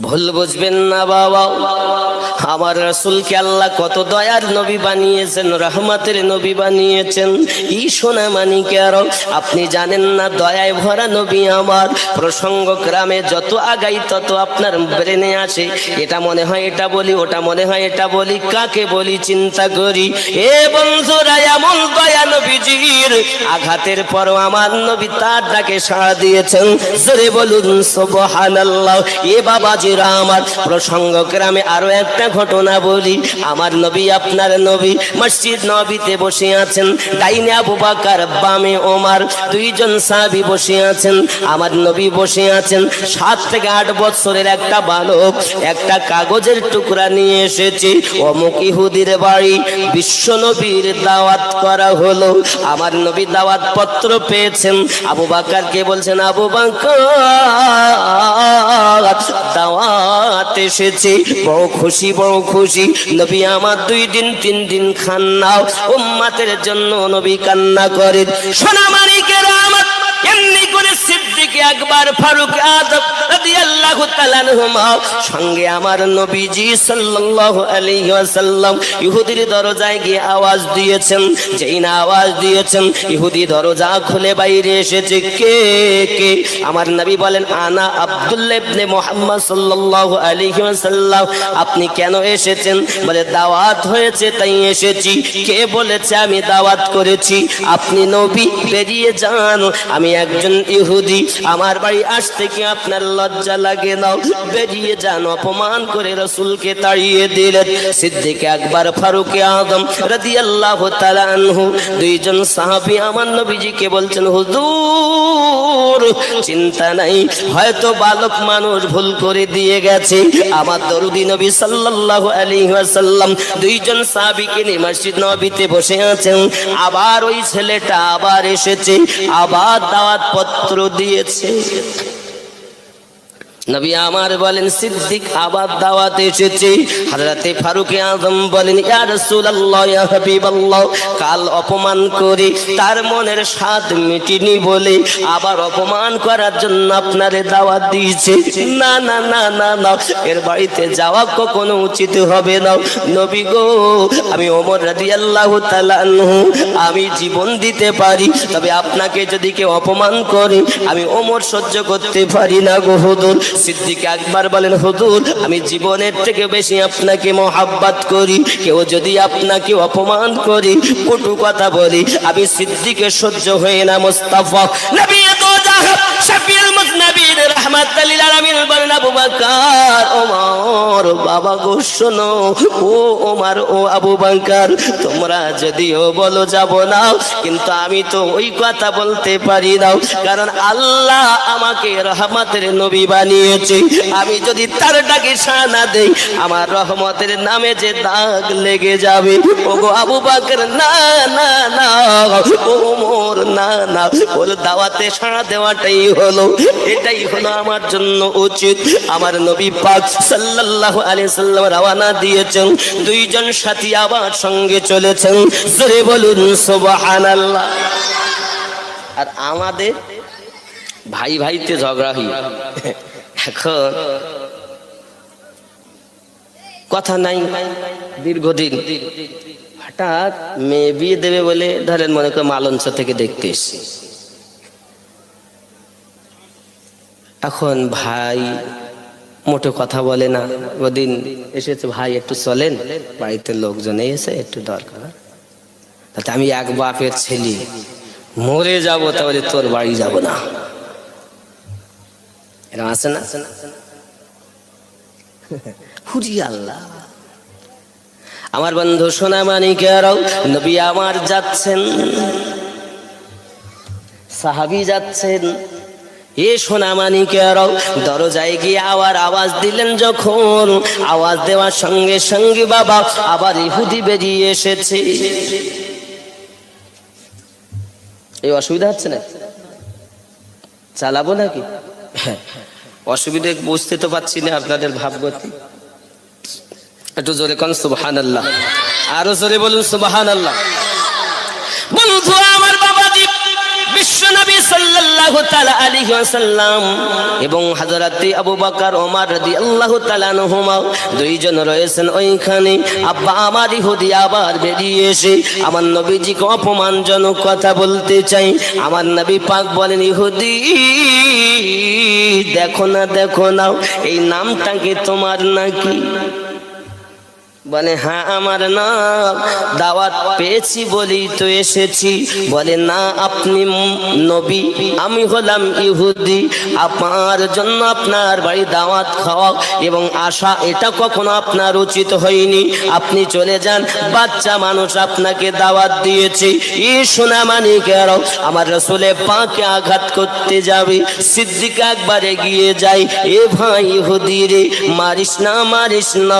ভুল বুঝবেন না বাবা, আমার রাসূলকে আল্লাহ কত দয়ার নবী বানিয়েছেন, রহমতের নবী বানিয়েছেন। ই সোনা মানিকেরাও আপনি জানেন না, দয়ায় ভরা নবী আমার। প্রসঙ্গ গ্রামে যত আগাই তত আপনার ব্রেনে আসে, এটা মনে হয় এটা বলি, ওটা মনে হয় এটা বলি, কাকে বলি চিন্তা করি। এ বন্ধুরা, এমন দয়া নবীজির, আঘাতের পরও আমার নবী তার ডাকে সাড়া দিয়েছেন। জোরে বলুন সুবহানাল্লাহ। এ বাবা আমার প্রসঙ্গ গ্রামে আরো একটা ঘটনা বলি। আমার নবী, আপনার নবী মসজিদ নবীতে বসে আছেন, ডাইনে আবু বকর, বামে ওমর, দুইজন সাহাবী বসে আছেন। আমার নবী বসে আছেন। 7 থেকে 8 বছরের একটা বালক একটা কাগজের টুকরা নিয়ে এসেছে। অমুক ইহুদির বাড়ি, বিশ্ব নবীর দাওয়াত করা হলো। আমার নবী দাওয়াত পত্র পেয়েছেন। আবু বকরকে বলছেন, আবু বকর দাওয়াত এসেছে, বড় খুশি বড় খুশি। নবী আমার 2 দিন 3 দিন খান নাও, উম্মতের জন্য নবী কান্না করেন। সোনা মানিকেরা আমার, এমনি করে সিদ্দিক আকবর, ফারুক আযম রাদিয়াল্লাহু তাআলা আনহুমা সঙ্গে আমার নবীজি সাল্লাল্লাহু আলাইহি ওয়াসাল্লাম ইহুদির দরজায় গিয়ে আওয়াজ দিয়েছেন। যেই না আওয়াজ দিয়েছেন, ইহুদি দরজা খুলে বাইরে এসেছে। কে কে? আমার নবী বলেন, আনা আব্দুল্লাহ ইবনে মুহাম্মদ সাল্লাল্লাহু আলাইহি ওয়াসাল্লাম। আপনি কেন এসেছেন? বলে, দাওয়াত হয়েছে তাই এসেছি। কে বলেছে আমি দাওয়াত করেছি? আপনি নবী, বেরিয়ে যান, আমি একজন ইহুদি, আমার বাড়ি আসতে কি আপনার লজ্জা লাগে না? বেরিয়ে যান। অপমান করে রাসূলকে তাড়িয়ে দিলেন। সিদ্দিক আকবর, ফারুক আযম রাদিয়াল্লাহু তাআলা আনহু, 2 জন সাহাবী আমার নবীজিকে বলছেন, হুজুর চিন্তা নাই, হয়তো বালক মানুষ ভুল করে দিয়ে গেছে। আমার দরুদি নবী সাল্লাল্লাহু আলাইহি ওয়াসাল্লাম 2 জন সাহাবীকে নিয়ে মসজিদ নববীতে বসে আছেন। আবার ওই ছেলেটা আবার এসেছে, আবার দাওয়াত পত্র দিয়েছে। নবী আমার বলেন, সিদ্দিক আবার দাওয়াত এসেছে। হযরতে ফারুক আযম বলেন, ইয়া রাসূলুল্লাহ, ইয়া হাবিবাল্লাহ, কাল অপমান করে তার মনের স্বাদ মিটেনি বলে আবার অপমান করার জন্য আপনারে দাওয়াত দিয়েছে। না না না না না, এর বাড়িতে যাওয়া কখনো উচিত হবে না। নবী গো, আমি ওমর রাদিয়াল্লাহু তাআলা আনহু, আমি জীবন দিতে পারি, তবে আপনাকে যদি কেউ অপমান করে আমি ওমর সহ্য করতে পারি না গো হুজুর। সিদ্দিক আকবর বলেন, হুজুর আমি জীবনের থেকে বেশি আপনাকে মহব্বত করি, কেউ যদি আপনাকে অপমান করে, কটু কথা বলি, আমি সিদ্দিকের সহ্য হয়ে না। মুস্তাফা নবী দো জাহান শাফিউল নবীর রাহমাতুল লিল আলামিন বলেন আবু বকর ওমর বাবা গো শোনো ও ওমর ও আবু বকর তোমরা যদিও বলো যাব না কিন্তু আমি তো ওই কথা বলতে পারি না কারণ আল্লাহ আমাকে রহমতের নবী বানিয়েছে আমি যদি তার ডাকে সাড়া না দেই আমার রহমতের নামে যে দাগ লেগে যাবে ওগো আবু বকর না না না ওমর না না বল দাওয়াতে সাড়া দেওয়াটাই হলো এটাই হলো আমার জন্য উচিত আমার নবী পাক সাল্লাল্লাহু আলাইহি সাল্লাম রওনা দিয়েছেন দুইজন সাথী আবার সঙ্গে চলেছেন জোরে বলুন সুবহানাল্লাহ আর আমাদের ভাই ভাইতে ঝগড়া হয় এখন কথা নাই দীর্ঘদিন হঠাৎ মেয়ে বিয়ে দেবে বলে ধরেন মনে করে মালঞ্চ থেকে দেখতে এসেছি এখন ভাই মোটে কথা বলে না ওদিন এসেছে ভাই একটু চলেন বাড়িতে লোকজন এসে একটু দরকার তাতে আমি এক বাপের ছেলে মরে যাবো তাহলে তোর বাড়ি যাব না এরকম আছে না হুরি আল্লাহ আমার বন্ধু সোনা মানিকেরাও নবী আমার যাচ্ছেন সাহাবী যাচ্ছেন এ সোনা মানিকেরাও দরজায় গিয়ে আওয়াজ দিলেন যখন আওয়াজ দেওয়ার সঙ্গে সঙ্গে বাবা আবার ইহুদি বেরিয়ে এসেছে এই অসুবিধা হচ্ছে না চালাবো নাকি অসুবিধা বুঝতে তো পারছি না আপনাদের ভাবগতি একটু জোরে কোন সুবহানাল্লাহ আরো জোরে বলুন সুবহানাল্লাহ বন্ধু আমার বাবাজি বিশ্ব নবী সাল্লাল্লাহু তাআলা আলাইহি ওয়াসাল্লাম এবং হযরত আবু বকর ওমর রাদিয়াল্লাহু তাআলা আনহুমা দুইজন রয়েছেন ওইখানে আব্বা আমার ইহুদি আবার বেরিয়ে এসে আমার নবীজিকে অপমানজনক কথা বলতে চাই আমার নবী পাক বলেন ইহুদি দেখো না এই নামটাকে তোমার নাকি বলে হ্যাঁ আমার নাম দাওয়াত পেয়েছি বলেই তো এসেছি বলে না আপনি নবী আমি হলাম ইহুদি আপনার জন্য আপনার বাড়ি দাওয়াত খাওয়া এবং আসা এটা কখনো আপনার উচিত হয়নি আপনি চলে যান বাচ্চা মানুষ আপনাকে দাওয়াত দিয়েছে এই সোনা মানিকেরাও আমার রাসূলে পাকে আঘাত করতে যাবে সিদ্দিক একবার এগিয়ে যায় এ ভাই ইহুদি রে মারিস না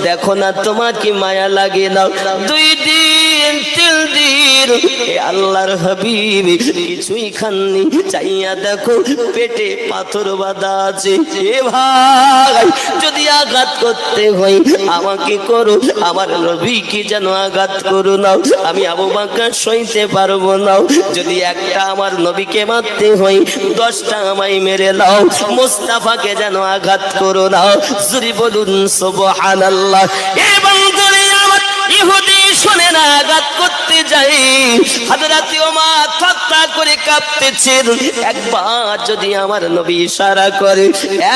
দেখো না তোমার কি মায়া লাগে না 2 দিন 3 দিন এ আল্লাহর হাবিব কিছুই খাননি চাইয়া দেখো পেটে পাথর বাঁধা আছে এ ভাই যদি আঘাত করতে হয় আমাকে করো আমার নবীকে যেন আঘাত করো না আমি আবু বকর সইতে পারবো না যদি একটা আমার নবীকে মারতে হয় 10টা আমায় মেরে নাও মুস্তাফাকে যেন আঘাত করো না জোরে বলুন সুবহানাল্লাহ ইহুদি শুনে না আঘাত করতে যাই হযরত ওমর থরথর করে কাঁপতেছেন একবার যদি আমার নবী ইশারা করে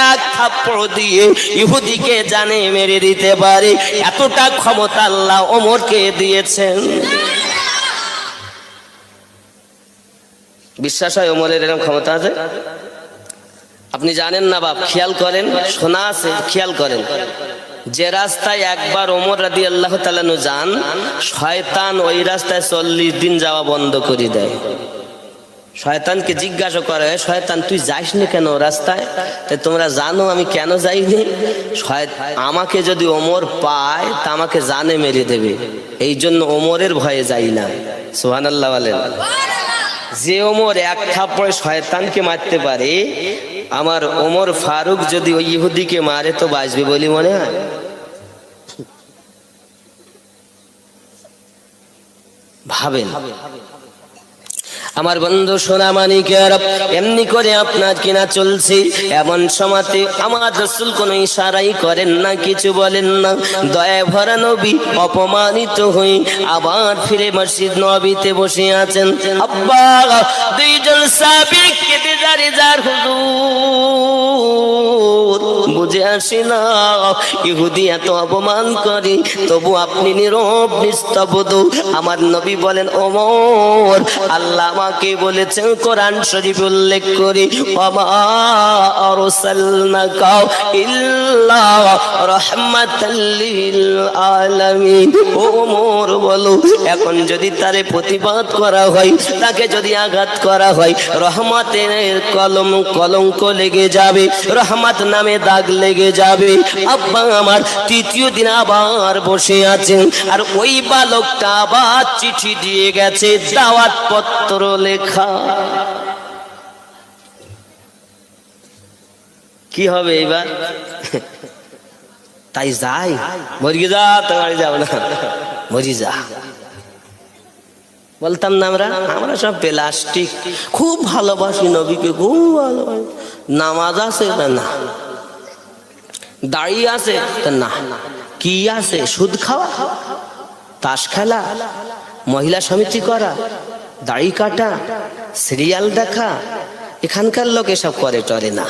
এক থাপ্পড় দিয়ে ইহুদিকে জানে মেরে দিতে পারে এতটা ক্ষমতা আল্লাহ ওমরকে দিয়েছেন বিশ্বাস হয় ওমরের এরকম ক্ষমতা আছে আপনি জানেন না বাপ খেয়াল করেন শোনা আছে খেয়াল করেন যে রাস্তায় একবার ওমর রাদিয়াল্লাহু তাআলা নু যান শয়তান ওই রাস্তায় 40 দিন যাওয়া বন্ধ করে দেয় শয়তানকে জিজ্ঞাসা করে শয়তান তুই যাস না কেন রাস্তায় তাই তোমরা জানো আমি কেন যাইনি আমাকে যদি ওমর পায় তা আমাকে জানে মেরে দেবে এই জন্য ওমরের ভয়ে যাই না সুবহানাল্লাহ বলেন যে ওমর এক থাপ্পড়ে শয়তানকে মারতে পারে আমার ওমর ফারুক যদি ওই ইহুদিকে মারে তো বাঁচবে বলি মনে হয় ভাবেন আমার বন্ধু সোনা মানিকেরা এমনি করে আপনার কিনা চলছে এমন সময়তে আমার রাসূল কোনো ইশারাই করেন না কিছু বলেন না দয়া ভরা নবী অপমানিত হই আবার ফিরে মসজিদ নববীতে বসে আছেন আব্বা দুইজন সাহাবী কেঁদে যার হুজুর বুঝে আসে না। ইহুদি এত অপমান করে, তবু আপনি নীরব নিস্তব্ধ। আমার নবী বলেন, ওমর, আল্লাহ আমাকে বলেছেন কোরআন শরীফ উল্লেখ করে, ওমা আরসালনাকা ইল্লা রাহমাতাল লিল আলামিন। ওমর বলো, এখন যদি তারে প্রতিবাদ করা হয়, তাকে যদি আঘাত করা হয়, রহমতের কলঙ্ক লেগে যাবে, রহমত নামে দাগ লেগে যাবে। আব্বা আমার তৃতীয় দিন আবার বসে আছেন, আর ওই বালকটা আবার চিঠি দিয়ে গেছে, দাওয়াত পত্র লেখা। কি হবে এবার? তাই যাই, মরি যা, তোমার যাও না, মরি যা বলতাম না আমরা সব প্লাস্টিক। খুব ভালোবাসি নবীকে, খুব ভালোবাসি। নামাজ আছে না, দাড়ি আছে না, কি আছে? সুদ খাওয়া, তাস খেলা, মহিলা সমিতি করা, দাড়ি কাটা, সিরিয়াল দেখা। এখানকার লোক এসব করে টরে না,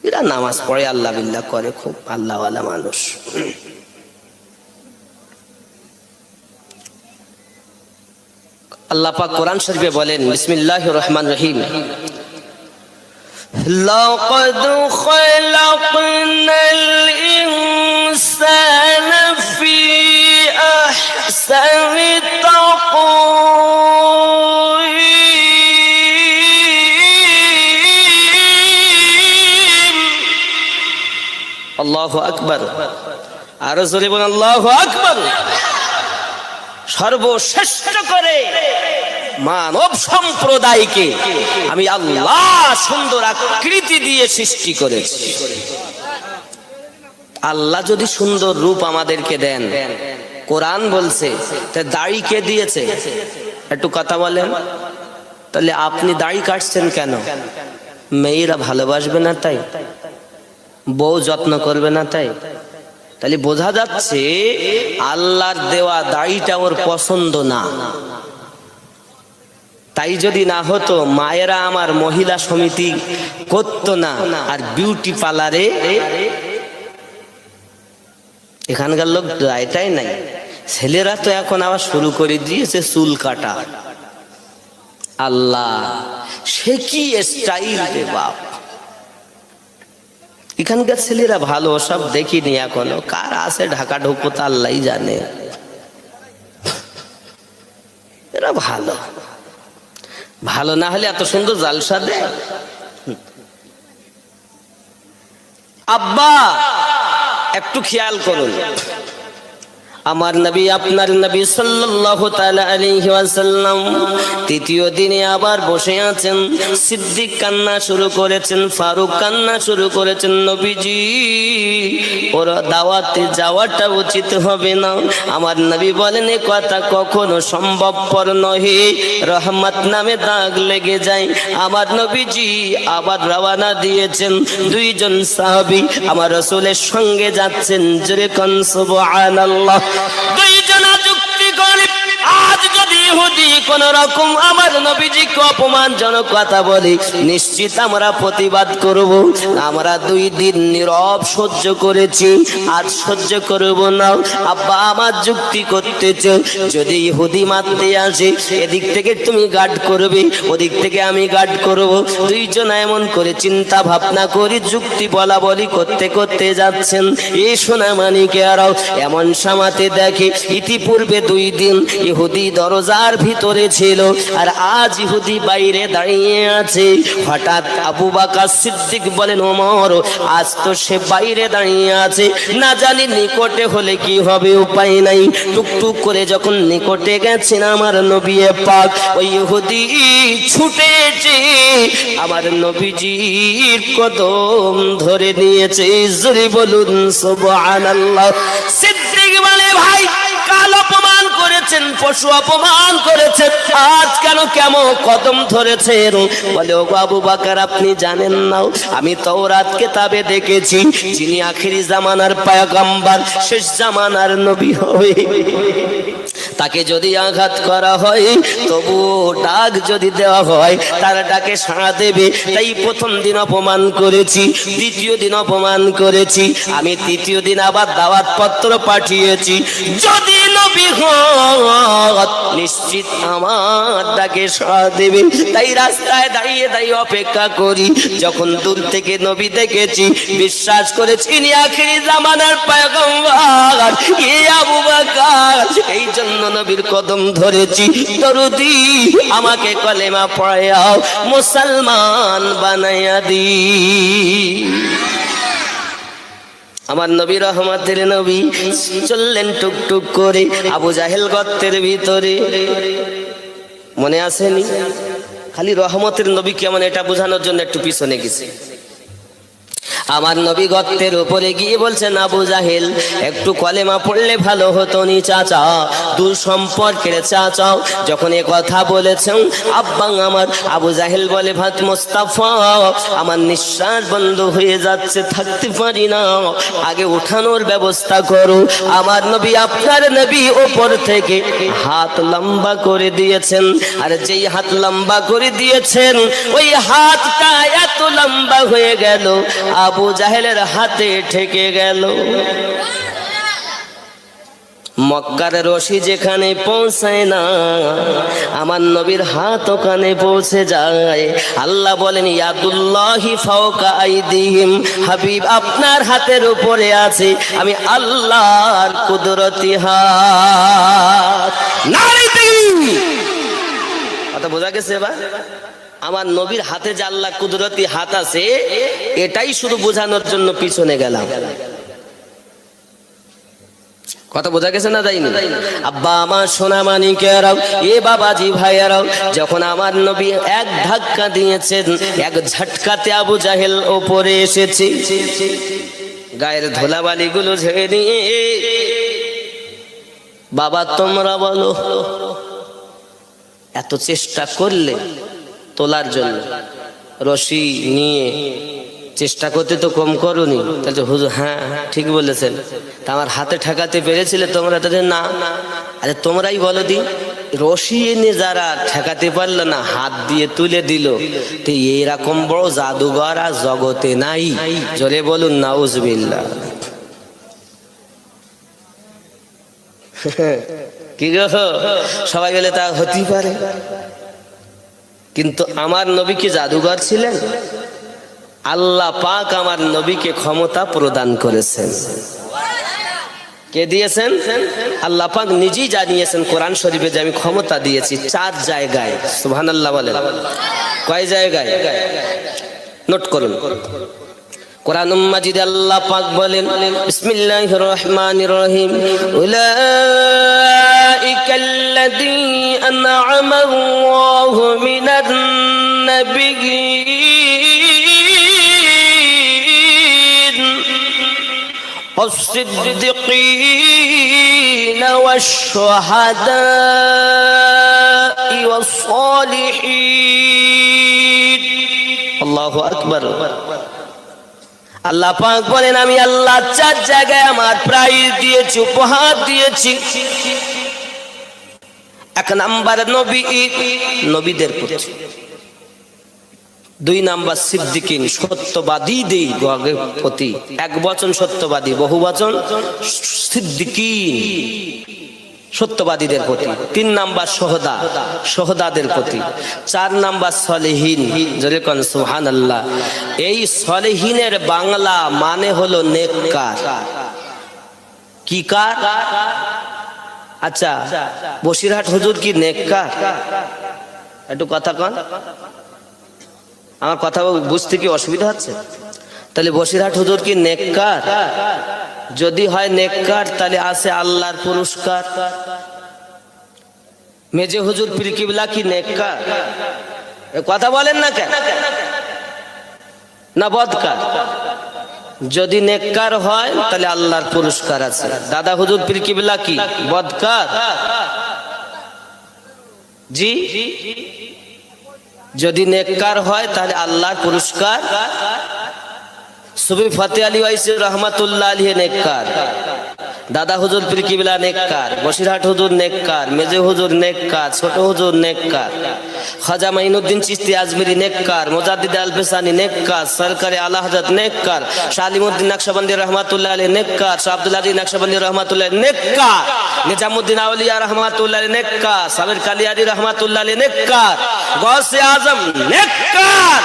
এরা নামাজ পড়ে, আল্লাহ বিল্লাহ করে, খুব আল্লাহওয়ালা মানুষ। আল্লাহ পাক কোরআন শরীফে বলেন, বিসমিল্লাহির রহমানির রহিম, লাকাদ খালাকনাল ইনসানা ফি আহসানি তাকওয়িম। আল্লাহু আকবার, আর জোরে বলেন আল্লাহু আকবার। সর্বশ্রেষ্ঠ করে মানব সম্প্রদায়কে আমি আল্লাহ সুন্দর আকৃতি দিয়ে সৃষ্টি করেছি। আল্লাহ যদি সুন্দর রূপ আমাদেরকে দেন, কোরআন বলছে, তা দাড়ি কে দিয়েছে? একটু কথা বলেন। তাহলে আপনি দাড়ি কাটছেন কেন? মেয়েরা ভালোবাসবে না তাই? বউ যত্ন করবে না তাই? তাহলে বোঝা যাচ্ছে আল্লাহর দেওয়া দাড়িটা ওর পছন্দ না। তাই যদি না হতো, মায়েরা আমার মহিলা সমিতি করতো না, আর বিউটি পার্লারে এখানকার লোক এটাই নাই। ছেলেরা তো এখন আবার শুরু করে দিয়েছে চুল কাটা। আল্লাহ, সে কি স্টাইল রে বাপ! এখানকার ছেলেরা ভালো, সব দেখিনি এখনো, কার আছে ঢাকা ঢুকো তা আল্লাহ জানে। এরা ভালো, ভালো না হলে এত সুন্দর জালসা দেয়। আব্বা একটু খেয়াল করুন, আমার নবী, আপনার নবী সাল্লাল্লাহু তাআলা আলাইহি ওয়াসাল্লাম তৃতীয় দিনে আবার বসে আছেন। সিদ্দিক কান্না শুরু করেছেন, ফারুক কান্না শুরু করেছেন, নবীজি ওরা দাওয়াতে যাওয়াটা উচিত হবে না। আমার নবী বলেন, এ কথা কখনো সম্ভবপর নহে, রহমত নামে দাগ লেগে যায়। আমার নবীজি আবার রওনা দিয়েছেন। দুইজন সাহাবী আমার রাসূলের সঙ্গে যাচ্ছেন, জোরে কোন সুবহানাল্লাহ। দুইজনা যুক্তি করে, আজ যদি ইহুদি কোন রকম আমার নবীজিকে অপমানজনক কথা বলে, নিশ্চিত আমরা প্রতিবাদ করব। আমরা 2 দিন নীরব সহ্য করেছি, আজ সহ্য করব না। আব্বা আমার যুক্তি করতেছে, যদি ইহুদি মারতে আসে, এদিক থেকে তুমি গার্ড করবে, ওদিক থেকে আমি গার্ড করব। দুইজনা এমন করে চিন্তা ভাবনা করে যুক্তি বলা বলি করতে করতে যাচ্ছেন। এই সোনা মানিকেরাও এমন সামাতে দেখে, ইতিপূর্বে 2 দিন ইহুদি দরজার ভিতরে ছিল, আর আজ ইহুদি বাইরে দাঁড়িয়ে আছে। হঠাৎ আবু বকর সিদ্দিক বলেন, ওমর, আজ তো সে বাইরে দাঁড়িয়ে আছে, না জানি নিকটে হলে কি হবে, উপায় নাই। টুকটুক করে যখন নিকটে গেছেন আমার নবী পাক, ওই ইহুদি ছুটেছে আমার নবীজির কদম ধরে নিয়েছে। জোরে বলুন সুবহানাল্লাহ। সিদ্দিক বলে, ভাই কাল অপমান করেছেন, পশু অপমান করেছেন, আজ কেন কেমন কদম ধরেছেন? বলে, ও আবু বকর, আপনি জানেন না, আমি তাওরাত কিতাবে দেখেছি, যিনি আখিরি জামানার পয়গম্বর, শেষ জামানার নবী হবে, তাকে যদি আঘাত করা হয় তবু ডাক যদি দেওয়া হয় তার ডাকে সাড়া দেবে। তাই প্রথম দিন অপমান করেছি, দ্বিতীয় দিন অপমান করেছি, আমি তৃতীয় দিন আবার দাওয়াত পত্র পাঠিয়েছি। যদি নবী হন নিশ্চিত আমার ডাকে সাড়া দেবে। তাই রাস্তায় দাঁড়িয়ে দাঁড়িয়ে অপেক্ষা করি, যখন দূর থেকে নবী দেখেছি বিশ্বাস করেছি ইনি আখিরি জামানার পয়গম্বর এ আবু বকর। এই জন্য নবীর কদম ধরেছি, দরুদি আমাকে কলেমা পড়াও, মুসলমান বানাইয়া দি। আমার নবী রহমতের নবী চললেন টুকটুক করে আবু জাহেল গর্তের ভিতরে। মনে আসেনি? খালি রহমতের নবী কেমন এটা বোঝানোর জন্য একটু পিছনে গেছে। আমার নবী গর্তের উপরে গিয়ে বলছেন আবু জাহেল একটু কলেমা পড়লে ভালো হতো নি চাচা, দূর সম্পর্কের চাচা। যখন এ কথা বলেছেন আব্বা আমার আবু জাহেল বলে ভাত মোস্তাফা আমার নিঃশ্বাস বন্ধ হয়ে যাচ্ছে, থাকতে পারি না, আগে উঠানোর ব্যবস্থা করো। আমার নবী আপনার নবী ওপর থেকে হাত লম্বা করে দিয়েছেন, আর যেই হাত লম্বা করে দিয়েছেন ওই হাতটা এত লম্বা হয়ে গেল আবু জাহেলের হাতে ঠেকে গেল। মক্কার রশি যেখানে পৌঁছায় না আমার নবীর হাত ওখানে পৌঁছে যায়। আল্লাহ বলেন ইয়াদুল্লাহি ফাওকা আইদিহিম, হাবিব আপনার হাতের উপরে আছে আমি আল্লাহর কুদরতি হাত। কথা বোঝা গেছে? এবার আমার নবীর হাতে যে আল্লাহ কুদরতি হাত আছে এটাই শুধু বোঝানোর জন্য পিছনে গেলাম। কথা বোঝা গেছে না? যায়নি? আব্বা আমার সোনা মানিকেরাও, এ বাবাজি ভাইয়ারাও, যখন আমার নবী এক ধাক্কা দিয়েছেন এক ঝটকাতে আবু জাহেল ওপরে এসেছে, গায়ের ধুলাবালি গুলো ঝেড়ে নিয়ে বাবা তোমরা বলো এত চেষ্টা করলে তোলার জন্য, রশি নিয়ে চেষ্টা করতে তো কম করুনি। তাহলে হুজুর হ্যাঁ ঠিক বলেছেন, তা আমার হাতে ঠেকাতে পেরেছিলে তোমরা? তাদের না, আরে তোমরাই বলো দি, রশি এনে যারা ঠেকাতে পারলো না হাত দিয়ে তুলে দিল, তো এরকম বড় জাদুঘর আর জগতে নাই। জোরে বলুন নাউজুবিল্লাহ। কি গো সবাই বলে তা হতেই পারে, কিন্তু আমার নবী কি জাদুঘর ছিলেন? আল্লাহ পাক আমার নবীকে ক্ষমতা প্রদান করেছেন। কে দিয়েছেন? আল্লাহ পাক নিজেই জানিয়েছেন কোরআন শরীফে যে আমি ক্ষমতা দিয়েছি 4 জায়গায়। সুবহানাল্লাহ বলেন। কয় জায়গায়? নোট করুন। কোরআন মাজিদে আল্লাহ পাক বলেন বিসমিল্লাহির রহমানির রহিম উলাইকাল্লাযী আন'আমা আল্লাহু মিনান নাবিয়্যিন والصديقين والشهداء والصالحين الله أكبر আল্লাহ পাক বলেন আমি আল্লাহ 4 জায়গায় আমার প্রাইজ দিয়েছি, উপহার দিয়েছি। 1 নাম্বার নবী, নবীদের প্রতি। 2 নাম্বার সিদ্দিকিন, সত্যবাদীদের প্রতি। 1 বচন সত্যবাদী, বহু বচন সিদ্দিকিন, সত্যবাদীদের প্রতি। 3 নাম্বার শহদা, শহদাদের প্রতি। 4 নাম্বার সলেহীন। জোরে কোন সুবহানাল্লাহ। এই সলেহীনের বাংলা মানে হলো নেককার। কি কার? আচ্ছা বসিরহাট হুজুর কি নেককার? একটু কথা কন, আমার কথা বুঝতে কি অসুবিধা হচ্ছে? তাহলে বসিরহাট হুজুর কি নেককার? যদি হয় নেককার তাহলে আছে আল্লাহর পুরস্কার। মেজে হুজুর পীর কিবলা কি নেককার? কথা বলেন না কেন? না বদকার? যদি নেককার হয় তাহলে আল্লাহর পুরস্কার আছে। দাদা হুজুর পীর কিবলা কি বদকার? জি, যদি নেককার হয় তাহলে আল্লাহর পুরস্কার। সুফি ফতে আলী ওয়াইসি রহমাতুল্লাহ আলাইহি নেককার, দাদা হুজুর পীর কিবলা নেককার, বসিরহাট হুজুর নেককার, মেজে হুজুর নেককার, ছোট হুজুর নেককার, খাজা মাইনুদ্দিন চিশতি আজমিরি নেককার, মুজাদ্দিদ আল-ফিসানি নেককার, সরকারে আলা হযরত নেককার, শাহ আলিমউদ্দিন নকশবন্দি রাহমাতুল্লাহ আলাইহি নেককার, শাহ আব্দুল আজিজ নকশবন্দি রাহমাতুল্লাহ নেককার, নিজামউদ্দিন আউলিয়া রাহমাতুল্লাহ আলাইহি নেককার, সাবির কালিয়াদি রাহমাতুল্লাহ আলাইহি নেককার, গৌসে আজম নেককার।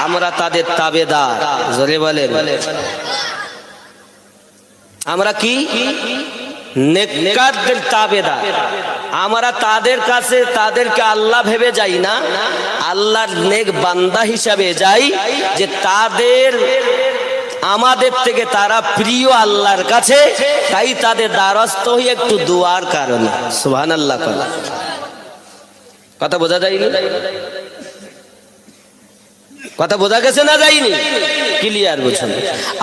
আমরা তাদের তাবেদার। জোরে বলেন, আমরা কি? নেককারদের তাবেদার। আমরা তাদের কাছে তাদেরকে আল্লাহ ভেবে যাই না, আল্লাহর নেক বান্দা হিসাবে যাই, যে তাদের আমাদের থেকে তারা প্রিয় আল্লাহর কাছে, তাই তাদের দ্বারস্থ হই একটু দোয়ার কারণে। সুবহানাল্লাহ। কথা বোঝা যায়নি? কথা বোঝা গেছে না যায়নি? ক্লিয়ার বুঝুন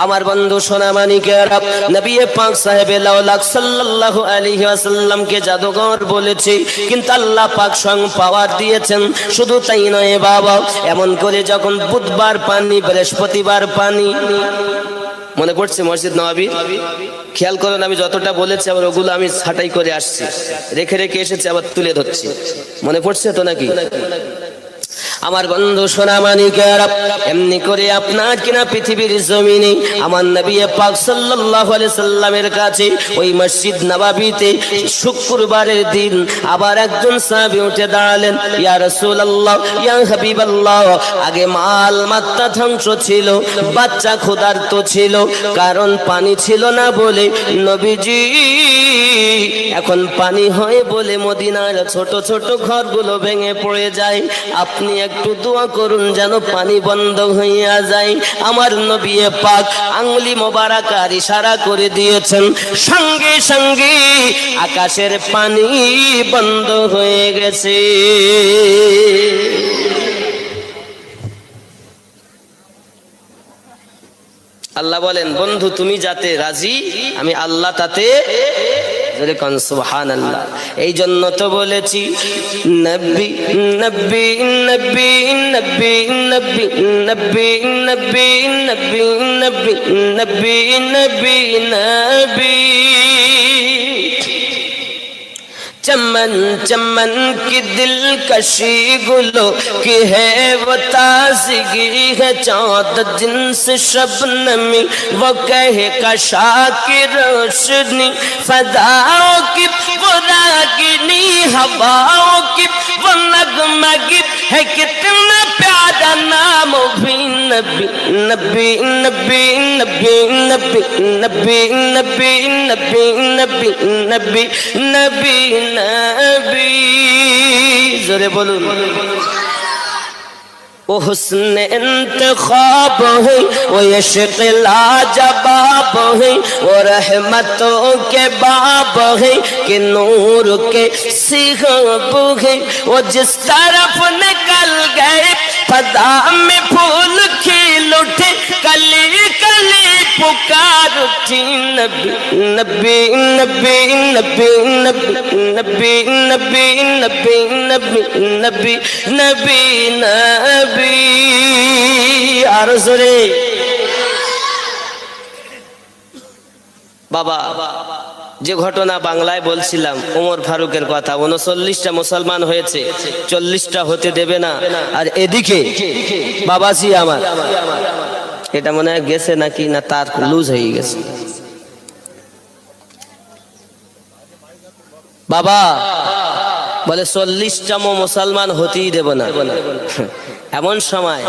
আমার বন্ধু সোনামানিকেরা। নবী পাক সাহেবে লাউলাক সাল্লাল্লাহু আলাইহি ওয়াসাল্লাম কে জাদুকর বলেছে, কিন্তু আল্লাহ পাক স্বয়ং পাওয়ার দিয়েছেন। শুধু তাই নয় বাবা, এমন করে যখন বুধবার পানি, বৃহস্পতিবার পানি, মনে পড়ছে মসজিদ নববী, খেয়াল করুন আমি যতটা বলেছি আবার ওগুলো আমি ছাঁটাই করে আসছি, রেখে রেখে এসেছি, আবার তুলে ধরছি। মনে পড়ছে তো নাকি? আমার বন্ধু সোনামানিকেরা, এমনি করে আপনার কিনা পৃথিবীর জমিনে আমার নবী পাক সাল্লাল্লাহু আলাইহি সাল্লামের কাছে ওই মসজিদ নববীতে শুক্রবারের দিন আবার একজন সাহাবী উঠে দাঁড়ালেন। ইয়া রাসূলুল্লাহ, ইয়া হাবিবাল্লাহ, আগে মাল মাত্রা ধ্বংস ছিল, বাচ্চা ক্ষুধার্ত ছিল, কারণ পানি ছিল না বলে নবীজি এখন পানি হয় বলে মদিনার ছোট ছোট ঘরগুলো ভেঙে পড়ে যায়। আপনি একটু দোয়া করুন যেন পানি বন্ধ হইয়া যায়। আমার নবী পাক আঙ্গুলি মোবারকার ইশারা করে দিয়েছেন, সঙ্গে সঙ্গে আকাশের পানি বন্ধ হয়ে গেছে। আল্লাহ বলেন, বন্ধু তুমি যাতে রাজি, আমি আল্লাহ তাতে। সুবহানাল্লাহ। এই জন্য তো বলেছি নবী নবী নবী নবী নবী নবী নবী নবী নবী নবী নবী নবী। चमन चमन की दिलकशी गुलो की है वो ताजगी है, चाँद जिन्स शबनमी वो कहे कशा की रोशनी, फदाओं की वो रागिनी, हवाओं की वो नगमगी है, कितना प्यारा नाम भी नबी नबी नबी नबी नबी नबी नबी नबी नबी नबी नबी नबी। जोरे बोलूं। वो हुस्न इंतखाब है, वो इश्क लाजवाब है, वो रहमतों के बाब है कि नूर के सिहब है। वो जिस तरफ निकल गए फदा में फूल खिल उठे, कली कली पुकार उठी। नबी नबी नबी नबी नबी नबी नबी नबी नबी नबी नबी। আরো জোরে। বাবা, যে ঘটনা বাংলায় বলছিলাম ওমর ফারুকের কথা, 39টা মুসলমান হয়েছে, 40টা হতে দেবে না। আর এদিকে বাবাজি আমার, এটা মনে হয় গেছে নাকি না তার লুজ হয়ে গেছে। বাবা বলে 40টা মুসলমান হতেই দেব না। এমন সময়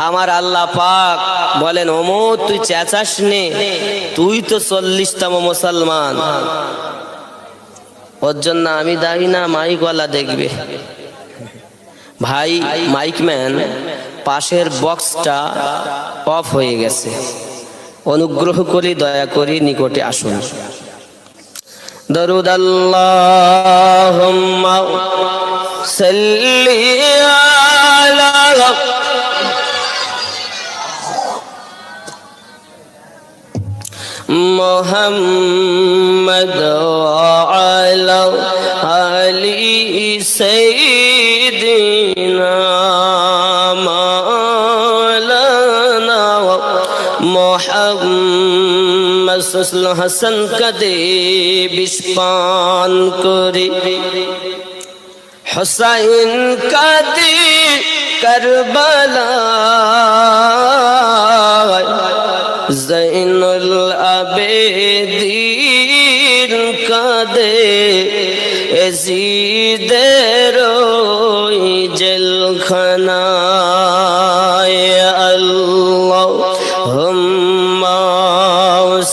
আমার আল্লাহ পাক বলেন, ওমর তুই চেঁচাস নে, তুই তো 40তম মুসলমান, ওর জন্য আমি দায়ী না, মাইকওয়ালা দেখবে। ভাই মাইকম্যান, পাশের বক্সটা অফ হয়ে গেছে, অনুগ্রহ করে দয়া করে নিকটে আসুন। দরুদ আল্লাহুম্মা সাল্লি আলা মুহাম্মদ ওয়া আলা আলি সাইয়্যিদিনা মাওলানা মুহাম্মদ রাসূল হাসান কাঁদে বিষ পান করে, হুসাইন কাঁদে কারবালায়, জৈনুল আবেদীন কাঁদে এজিদের ওই জেলখানায়। আল্লাহুম্মা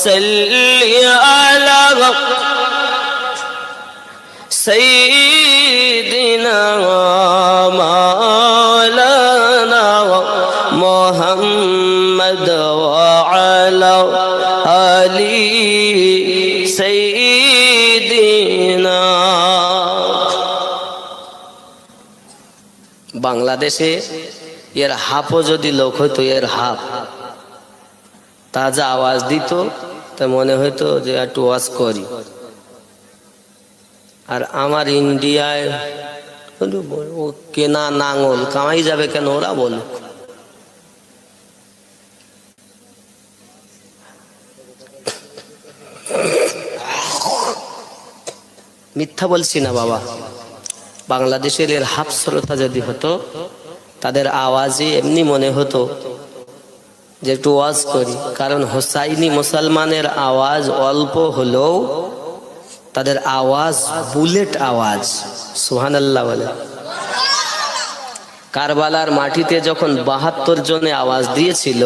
সাল্লি আলা সাইয়্যিদিনা মাওলানা মুহাম্মদ ওয়া আলা আলি সাইয়্যিদিনা। বাংলাদেশে এর হাফও যদি লোক হইতো, এর হাফ তা যা আওয়াজ দিত তা মনে হইতো যে একটু ওয়াজ করি। আর আমার ইন্ডিয়ায় ও কেনা নাঙল কামাই যাবে কেন, ওরা বলুক। মিথ্যা বলছি না বাবা, বাংলাদেশের এর হাফ শ্রোতা যদি হতো, তাদের আওয়াজে এমনি মনে হতো যে একটু ওয়াজ করি। কারণ হোসাইনি মুসলমানের আওয়াজ অল্প হলেও তাদের আওয়াজ বুলেট আওয়াজ। সুবহানাল্লাহ বলে। কারবালার মাটিতে যখন ৭২ জনে আওয়াজ দিয়েছিল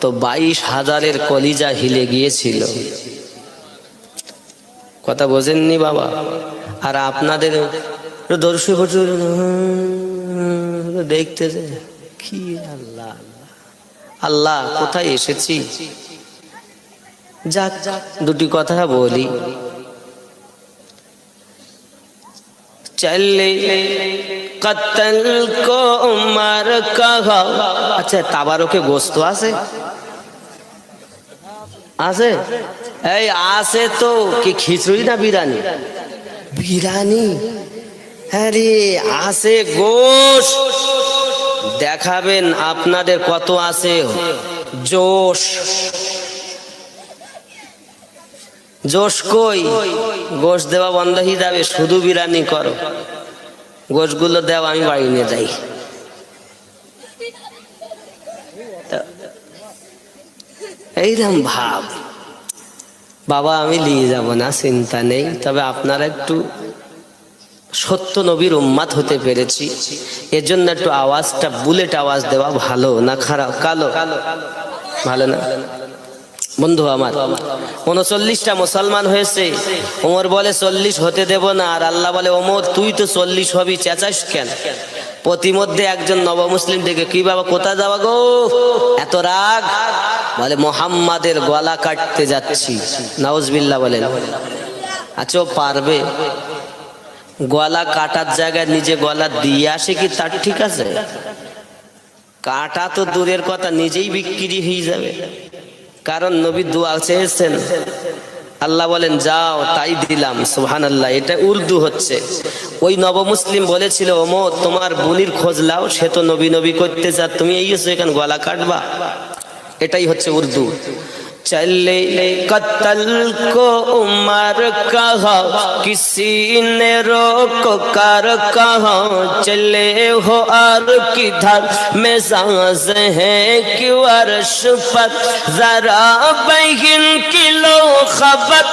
তো ২২,০০০-এর কলিজা হিলে গিয়েছিল। কথা বোঝেননি বাবা? আর আপনাদের দর্শক দেখতে কি আল্লাহ আল্লাহ কোথায় এসেছি। যাক দুটি কথা বলি। চলে কতল কো মার কাহা। আচ্ছা তাবারকে গোস্ত আছে? আছে? এই আছে তো। কি খিচুড়ি না বিরিয়ানি? বিরিয়ানি। আরে আছে গোস্ত। দেখাবেন আপনাদের কত আছে জোশ। জোশ কই? গোশ দেওয়া বন্ধ হয়ে যাবে, শুধু বিরিয়ানি করো। গোশগুলো দেওয়া আমি বাড়ি নিয়ে যাই। এইরকম ভাব। বাবা আমি নিয়ে যাব না, চিন্তা নেই, তবে আপনারা একটু সত্য নবীর উম্মাত হতে পেরেছি, এর জন্য একটু আওয়াজটা বুলেট আওয়াজ দেওয়া ভালো না খারাপ? কালো ভালো না? বন্ধু আমার ৩৯টা মুসলমান হয়েছে। ওমর বলে ৪০ হতে দেব না, আর আল্লাহ বলে ওমর তুই তো ৪০ হবি, চেঁচাস কেন? প্রতিমধ্যে একজন নবমুসলিম দেখে, কি বাবা কোথা যাওয়া গো, এত রাগ? বলে মুহাম্মাদের গলা কাটতে যাচ্ছি। নাউজুবিল্লাহ বলেন। আচ্ছা ও পারবে? গলা কাটার জায়গায় নিজে গলা দিয়ে আসে কি তার ঠিক আছে? কাটা তো দূরের কথা, নিজেই বিক্রি হয়ে যাবে। কারণ নবী দোয়া চেয়েছেন, আল্লাহ বলেন যাও তাই দিলাম। সুবহানাল্লাহ। এটা উর্দু হচ্ছে। ওই নবমুসলিম বলেছিল ওমর তোমার বোনের খোঁজ লাও, সে তো নবী নবী করতে চা, তুমি এই এখানে গলা কাটবা। এটাই হচ্ছে উর্দু। चले कत्ल को उमर कहा, किसी ने रोक कर कहा, चले हो और किधर में सांस है क्यों अर्श पर, जरा बहन की लो खबर।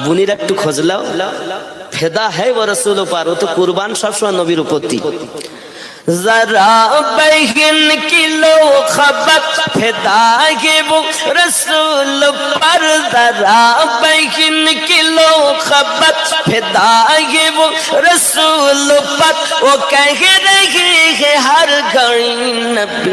बुनीरा একটু খোঁজ লাও, ফেদা है वो रसूल पर, वो तो कुर्बान সবসময় নবীর প্রতি। जरा बहन की लो खबर, फिदा है वो रसूल पर, जरा बहन की लो खबर, फिदा है वो रसूल पर। वो कह रही है हर घड़ी नबी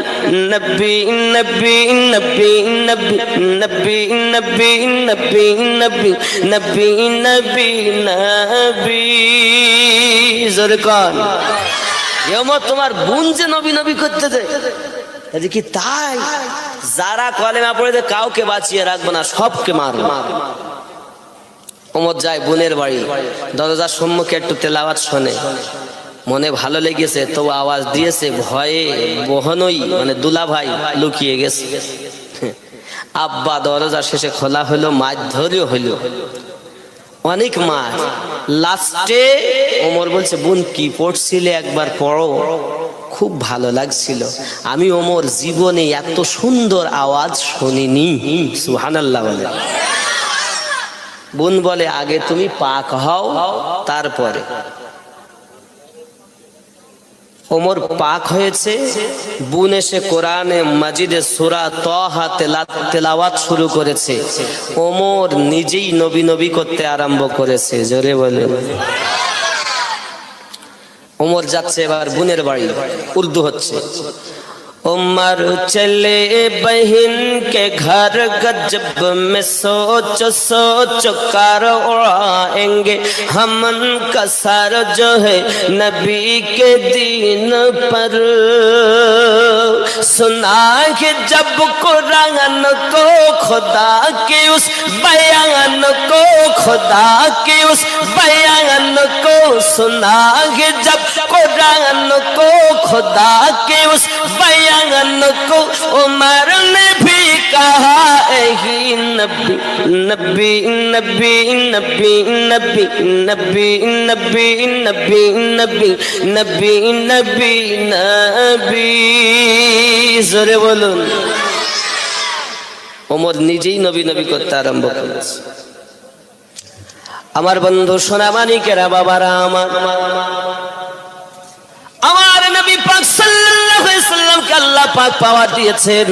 नबी नबी नबी नबी नबी नबी नबी नबी नबी नबी नबी। ज़रकान তোমার বোন যে নবী নবী করতেছে কি তাই? যারা কলেমা পড়ে কাউকে বাঁচিয়ে রাখবো না, সবকে মারবো। ওমর যায় বোনের বাড়ি, দরজার সম্মুখে একটু তেলাওয়াত শোনে, মনে ভালো লেগেছে তো আওয়াজ দিয়েছে, ভয়ে বহনই মানে দুলা ভাই লুকিয়ে গেছে। আব্বা দরজা শেষে খোলা হলো, মাছ ধরেও হইল, অনেক মাছ। লাস্টে ওমর বলছে, বোন কি পড়ছিলে একবার পড়ো, খুব ভালো লাগছিল। আমি ওমর জীবনে এত সুন্দর আওয়াজ শুনিনি। সুবহানাল্লাহ বলে। বোন বলে, আগে তুমি পাক হও তারপরে। ওমর পাক হয়েছে, বোন এসে কোরআনে মাজিদে সূরা তাহা তেলাওয়াত শুরু করেছে। ওমর নিজেই নবী নবী করতে আরম্ভ করেছে। জোরে বলে। ওমর যাচ্ছে এবার বোনের বাড়ি, উর্দু হচ্ছে। उमर चले बहन के घर, गजब में सोच सोच कर उड़ाएंगे हमन का सर जो है नबी के दीन पर। सुना कि जब कुरान को खुदा के उस बयान को, खुदा के उस बयान को सुना कि जब कुरान को खुदा के उस बयान को, उमर ने भी कहा ही नबी नबी नबी नबी नबी नबी नबी नबी नबी नबी नबी नबी। জোরে বলুন। ওমর নিজেই নবী নবী করতে আরম্ভ করেছে। আমার বন্ধু সোনামানিকেরা, বাবারা আমার, আমার নবী পাক সাল্লাল্লাহু আলাইহি সাল্লামকে আল্লাহ পাক পাওয়ার দিয়েছেন।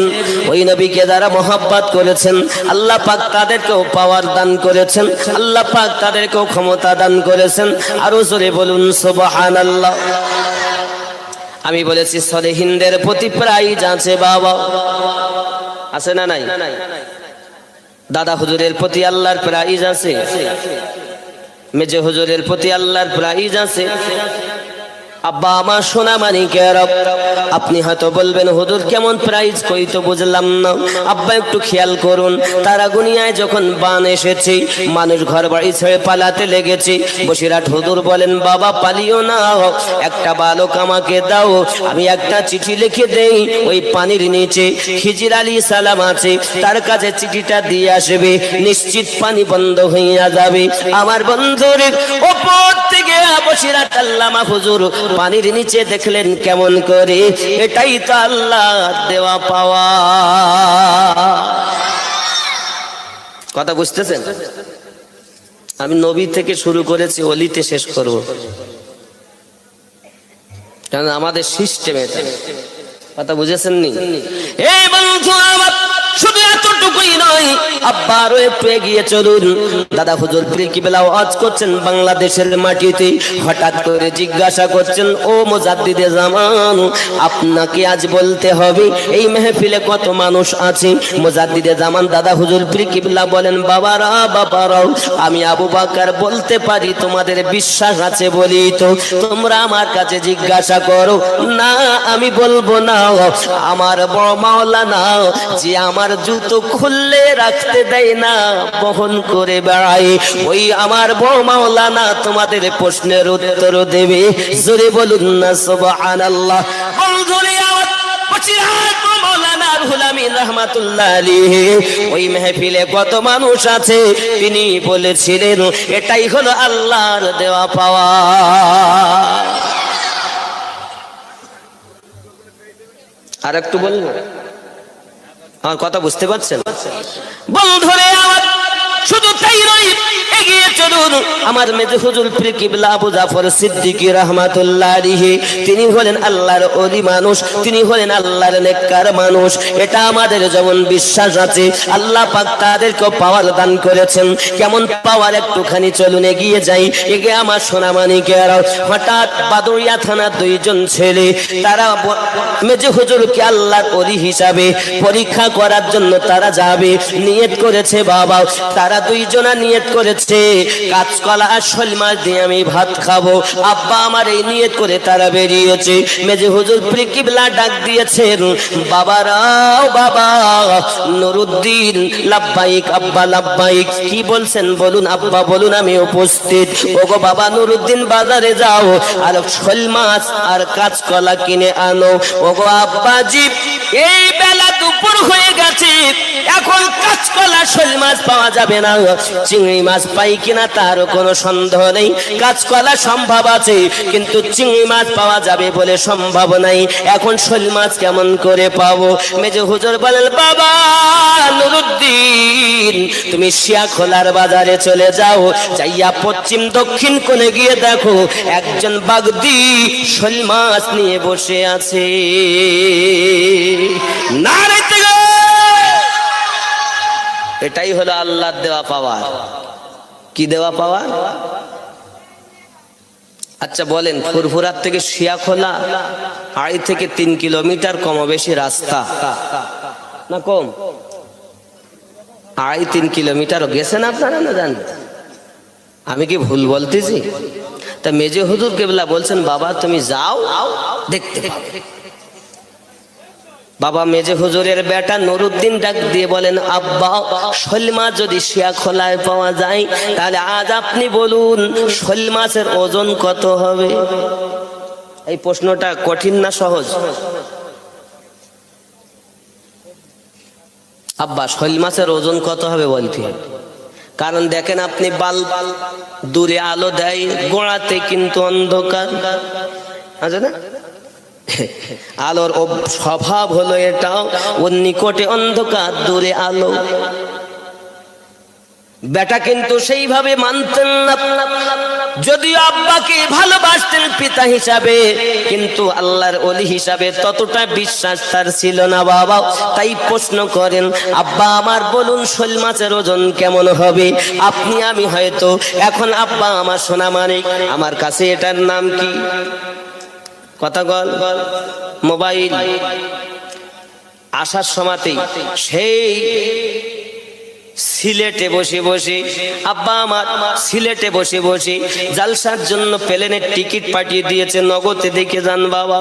ওই নবীকে যারা মহব্বত করেছেন, আল্লাহ পাক তাদেরকেও পাওয়ার দান করেছেন, আল্লাহ পাক তাদেরকেও ক্ষমতা দান করেছেন। আরো জোরে বলুন সুবহানাল্লাহ। আমি বলেছি সলেহিনদের প্রতি প্রাইজ আছে বাবা, আছে না নাই? দাদা হুজুরের প্রতি আল্লাহর প্রাইজ আছে, মেজে হুজুরের প্রতি আল্লাহর প্রাইজ আছে। আব্বা আমার সোনা মানিকের, আপনি হয়তো বলবেন হুজুর কেমন প্রাইজ, কই তো বুঝলাম না। আব্বা একটু খেয়াল করুন, তারা গুনিয়ায় যখন বান এসেছে, মানুষ ঘর বাড়ি ছেড়ে পালাতে লেগেছে। বসিরহাট হুজুর বলেন, বাবা পালিও না, একটা বালক আমাকে দাও, আমি একটা চিঠি লিখে দেই, ওই পানির নিচে খিজির আলাইহিস সালাম আছে, তার কাছে চিঠিটা দিয়ে আসবে, নিশ্চিত পানি বন্ধ হইয়া যাবে। আমার বন্ধুর উপর থেকে বসিরহাট আল্লামা হুজুর পানির নিচে দেখলেন কেমন করে। এটাই তো আল্লাহর দেওয়া পাওয়া। কথা বুঝতেছেন? আমি নবী থেকে শুরু করেছি, অলিতে শেষ করব, কারণ আমাদের সিস্টেম এটা। কথা বুঝেছেন নি? এই বন্ধু আমার, শুধু এতটুকুই নয়, আব্বা আরো একটু এগিয়ে চলুন। দাদা হুজুর কিবলা ওয়াজ করছেন বাংলাদেশের মাটিতে, হঠাৎ করে জিজ্ঞাসা করছেন, ও মুজাদ্দিদে জামান, আপনাকে আজ বলতে হবে এই মেহফিলে কত মানুষ আছে? মুজাদ্দিদে জামান দাদা হুজুর কিবলা বলেন, বাবারা বাবারাও, আমি আবু বকর বলতে পারি, তোমাদের বিশ্বাস আছে বলি তো তোমরা আমার কাছে জিজ্ঞাসা করো না, আমি বলবো না। আমার বড় মাওলানা যে আমার জুতো খুললে রাখতে দেয় না, বহন করে বেড়াই, ওই আমার বড় মাওলানা তোমাদের প্রশ্নের উত্তর দেবে। জোরে বলুন না সুবহানাল্লাহ। ওই মেহফিলে কত মানুষ আছে, তিনি বলেছিলেন এটাই হলো আল্লাহর দেওয়া পাওয়া। আর একটু বলবো, আমার কথা বুঝতে পারছেন বন্ধুরে আমার? শুধু তাই নয়, এগিয়ে চলুন। আমার মেজে হুজুর পীর কিবলা আবু জাফর সিদ্দিকী রাহমাতুল্লাহ আলাইহি, তিনি হলেন আল্লাহর ওলি মানুষ, তিনি হলেন আল্লাহর নেককার মানুষ। এটা আমাদের যেমন বিশ্বাস আছে, আল্লাহ পাক তাদেরকে পাওয়ার দান করেছেন। কেমন পাওয়ার, একটুখানি চলুন এগিয়ে যাই। এগিয়ে আমার সোনামানিকেরা, হঠাৎ বাদুরিয়া থানার দুইজন ছেলে, তারা মেজে হুজুরকে আল্লাহর ওলি হিসাবে পরীক্ষা করার জন্য তারা যাবে, নিয়ত করেছে। বাবা, তারা দুইজনা নিয়ত করেছে, কাঁচকলা আর শোল মাছ দিয়ে আমি ভাত খাবো। আব্বা আমার এই নিয়ত করে তারা বেরিয়েছে। মেজে হুজুর পীর কিবলা ডাক দিয়েছেন, বাবারাও, বাবা নুরুদ্দিন লাব্বাইক, আব্বা লাব্বাইক। কি বলছেন বলুন আব্বা, বলুন আমি উপস্থিত। ওগো বাবা নুরুদ্দিন, বাজারে যাও আর শোল মাছ আর কাঁচকলা কিনে আনো। ওগো আব্বাজি, এই বেলা দুপুর হয়ে গেছে, এখন কাঁচকলা শোল মাছ পাওয়া যাবে না, চিংড়ি মাছ পাই কিনা তার কোনো সন্দেহ নেই। কাঁচকলা সম্ভব আছে, কিন্তু চিংড়ি মাছ পাওয়া যাবে বলে সম্ভব নাই। এখন শোল মাছ কেমন করে পাবো? মেজে হুজুর বলেন, বাবা নুরুদ্দিন, তুমি শিয়াখোলার বাজারে চলে যাও, যাইয়া পশ্চিম দক্ষিণ কোণে গিয়ে দেখো একজন বাগদি শোল মাছ নিয়ে বসে আছে। এটাই হলো আল্লাহর দেওয়া পাওয়ার। কি দেওয়া পাওয়ার? আচ্ছা বলেন, ফুরফুরার থেকে শিয়াখোলা 2.5 থেকে 3 কিলোমিটার কম বেশি রাস্তা, না কম? 2.5-3 কিলোমিটার গেছেন আপনারা, না জানেন? আমি কি ভুল বলতেছি? তা মেজে হুজুর কেবলা বলছেন, বাবা তুমি যাও, দেখতে পাবে। বাবা মেজে হুজুরের বেটা নুরুদ্দিন ডাক দিয়ে বলেন, আব্বা শোল মাছ যদি শিয়াখোলায় পাওয়া যায়, তাহলে আজ আপনি বলুন শোল মাছের ওজন কত হবে? এই প্রশ্নটা কঠিন না সহজ? আব্বা শোল মাছের ওজন কত হবে বলতে? কারণ দেখেন, আপনি বাল্ব দূরে আলো দেয়, গোড়াতে কিন্তু অন্ধকার আছে না? আলোর স্বভাব হলো এটাও, ওর নিকটে অন্ধকার, দূরে আলো। বেটা কিন্তু সেইভাবে মানতেন না, যদিও আব্বাকে ভালোবাসতেন পিতা হিসাবে, কিন্তু আল্লাহর ওলি হিসাবে ততটা বিশ্বাস তার ছিল না বাবা। তাই প্রশ্ন করেন, আব্বা আমার বলুন শোল মাছের ওজন কেমন হবে? আপনি আমি হয়তো এখন, আব্বা আমার সোনা মানিক, আমার কাছে এটার নাম কি? কথা বল, মোবাইল। আসার সময়তেই সেই সিলেটে বসে বসে, আব্বা আমার সিলেটে বসে বসে জালসার জন্য প্লেনের টিকিট পাঠিয়ে দিয়েছে, নগদে দেখে যান বাবা,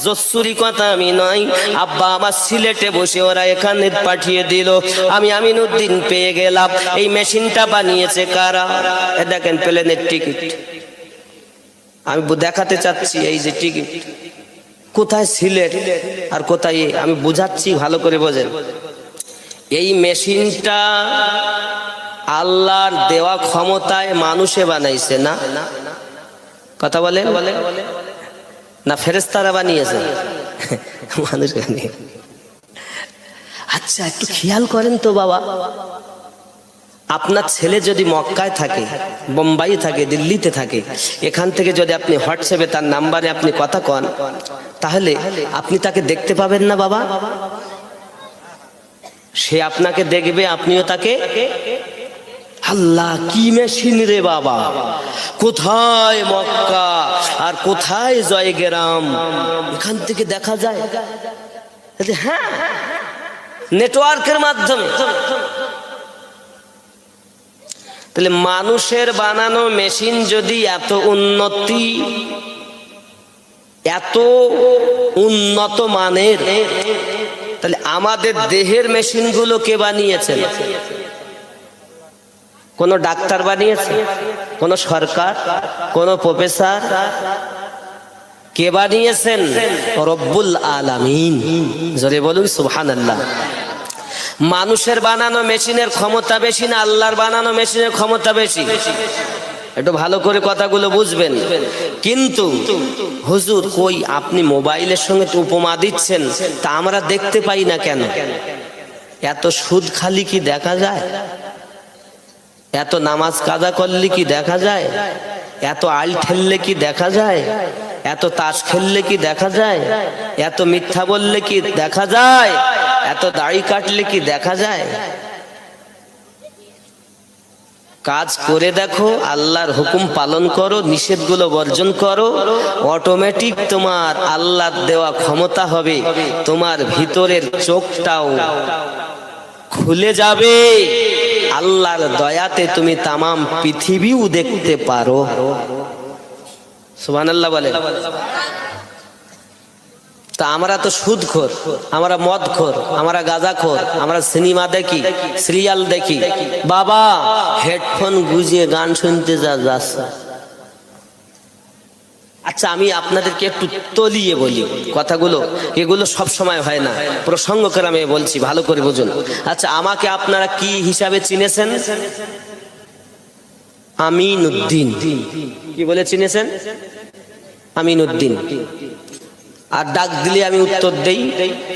জসুরি কথা আমি নয়। আব্বা আমার সিলেটে বসে ওরা এখানে পাঠিয়ে দিল, আমি আমিনুদ্দিন পেয়ে গেলাম। এই মেশিনটা বানিয়েছে কারা? এ দেখেন প্লেনের টিকিট, আমি দেখাতে চাচ্ছি এই যে টিকিট। কোথায় সিলেট আর কোথায় আমি বুঝাচ্ছি, ভালো করে বোঝেন। এই মেশিনটা আল্লাহর দেওয়া ক্ষমতায় মানুষে বানাইছে না? কথা বলে না, ফেরেশতারা বানিয়েছে? মানুষ বানিয়ে। আচ্ছা একটু খেয়াল করেন তো বাবা, আপনার ছেলে যদি মক্কায় থাকে, বোম্বাই থাকে, দিল্লিতে থাকে, এখান থেকে যদি আপনি হোয়াটসঅ্যাপে তার নাম্বারে আপনি কথা কন, তাহলে আপনি তাকে দেখতে পাবেন না বাবা? সে আপনাকে দেখবে, আপনিও তাকে। আল্লাহ কি মেশিন রে বাবা! কোথায় মক্কা আর কোথায় জয়গ্রাম, এখান থেকে দেখা যায়। হ্যাঁ, নেটওয়ার্কের মাধ্যমে। তাহলে মানুষের বানানো মেশিন যদি এত উন্নতি, এত উন্নত মানের, তাহলে আমাদের দেহের মেশিনগুলো কে বানিয়েছেন? কোন ডাক্তার বানিয়েছে? কোন সরকার? কোন প্রফেসর? কে বানিয়েছেন? রব্বুল আলামিন। জোরে বলুন সুবহানাল্লাহ। মানুষের বানানো মেশিনের ক্ষমতা বেশি না আল্লাহর বানানো মেশিনের ক্ষমতা বেশি? একটু ভালো করে কথাগুলো বুঝবেন। কিন্তু হুজুর কই আপনি মোবাইলের সঙ্গে তো উপমা দিচ্ছেন, তা আমরা দেখতে পাই না কেন? এত সুদ খালি কি দেখা যায়? এত নামাজ কাজা করলে কি দেখা যায়? এত আল ঠেললে কি দেখা যায়? এত তাস খেললে কি দেখা যায়? এত মিথ্যা বললে কি দেখা যায়? এত দাড়ি কাটলে কি দেখা যায়? কাজ করে দেখো, আল্লাহর হুকুম পালন করো, নিষেধগুলো বর্জন করো, অটোমেটিক তোমার আল্লাহর দেওয়া ক্ষমতা হবে, তোমার ভিতরের চোখটাও খুলে যাবে, আল্লাহর দয়াতে তুমি তামাম পৃথিবীও দেখতে পারো। সুবহানাল্লাহ বলেন। তা আমরা তো সুদখোর, আমরা মদখোর, আমরা গাঁজাখোর, আমরা সিনেমা দেখি, সিরিয়াল দেখি, বাবা হেডফোন গুঁজিয়ে গান শুনতে যাচ্ছে। আচ্ছা আমি আপনাদেরকে একটু তলিয়ে বলি কথাগুলো, এগুলো সব সময় হয় না, প্রসঙ্গক্রমে বলছি, ভালো করে বুঝুন। আচ্ছা আমাকে আপনারা কি হিসাবে চিনেছেন? আমিনউদ্দিন। কি বলে চিনেছেন? আমিনউদ্দিন। আর ডাক দিলে আমি উত্তর দেই।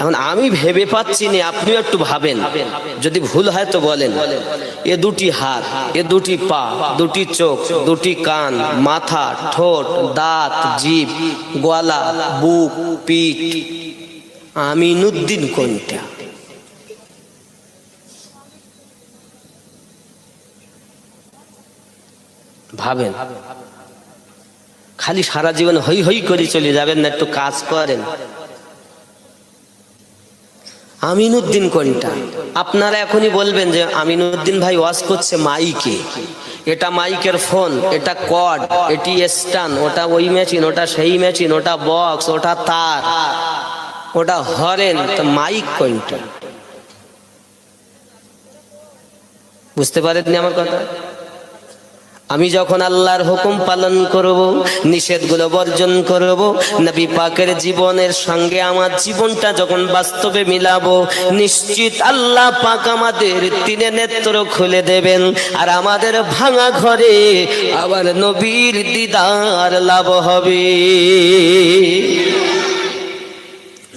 এখন আমি ভেবে পাচ্ছি না, আপনিও একটু ভাবেন, যদি ভুল হয় তো বলেন। এ দুটি হাত, এ দুটি পা, দুটি চোখ, দুটি কান, মাথা, ঠোঁট, দাঁত, জিভ, গলা, বুক, পিঠ, আমিনউদ্দিন কোনটা? ভাবেন। খালি সারা জীবন হই হই করে চলে যাবেন না, একটু কাজ করেন। আমিনউদ্দিন কোনটা? আপনারা এখনই বলবেন যে আমিনউদ্দিন ভাই ওয়াজ করছে মাইকে, এটা মাইকের ফোন, এটা কর্ড, এটি স্ট্যান্ড, ওটা ওই মেশিন, ওটা সেই মেশিন, ওটা বক্স, ওটা তার, ওটা হরেন। তো মাইক কোনটা? বুঝতে পারেননি আমার কথা? আমি যখন আল্লাহর হুকুম পালন করব, নিষেধগুলো বর্জন করব, নবী পাকের জীবনের সঙ্গে আমার জীবনটা যখন বাস্তবে মিলাবো, নিশ্চিত আল্লাহ পাক আমাদের তিনে নেত্র খুলে দেবেন, আর আমাদের ভাঙা ঘরে আবার নবীর দিদার লাভ হবে।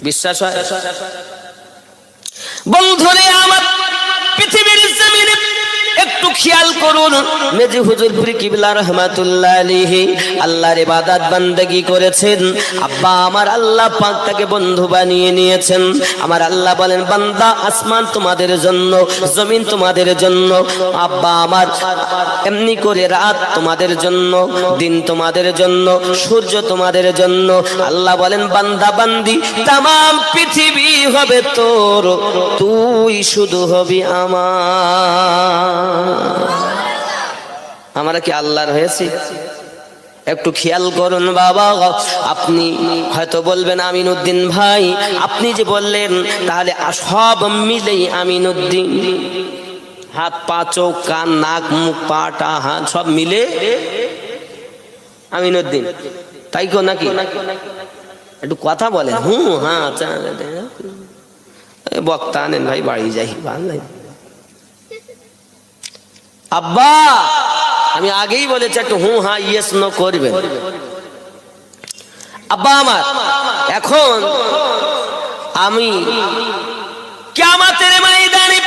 বিশ্বাস হয়? বন্ধুরে আমার, পৃথিবীর জমিনে একটু খেয়াল করুন, মেজি হুজুরপুরি কিবলা রহমাতুল্লাহ আলাইহি আল্লাহর ইবাদত বান্দেগি করেছেন। আব্বা আমার আল্লাহ পাক তাকে বন্ধু বানিয়ে নিয়েছেন। আমার আল্লাহ বলেন, বান্দা আসমান তোমাদের জন্য, জমিন তোমাদের জন্য, আব্বা আমার এমনি করে রাত তোমাদের জন্য, দিন তোমাদের জন্য, সূর্য তোমাদের জন্য। আল্লাহ বলেন, বান্দা বান্দি তাম পৃথিবী হবে তোর, তুই শুধু হবি আমার। আমরা কি আল্লাহর হয়েছি? একটু খেয়াল করুন বাবা। আপনি হয়তো বলবেন, আমিনউদ্দিন ভাই আপনি যে বললেন, তাহলে সব মিলেই আমিনউদ্দিন, হাত পা চোখ কান নাক মুখ পাটা হাত সব মিলে আমিনউদ্দিন, তাই কো নাকি? একটু কথা বলেন। হ্যাঁ বক্তা আনেন ভাই, বাড়ি যাই। আব্বা আমি আগেই বলেছি একটু হ্যাঁ ইয়েস নো করবেন। আব্বা আমার এখন আমি কিয়ামতের ময়দানে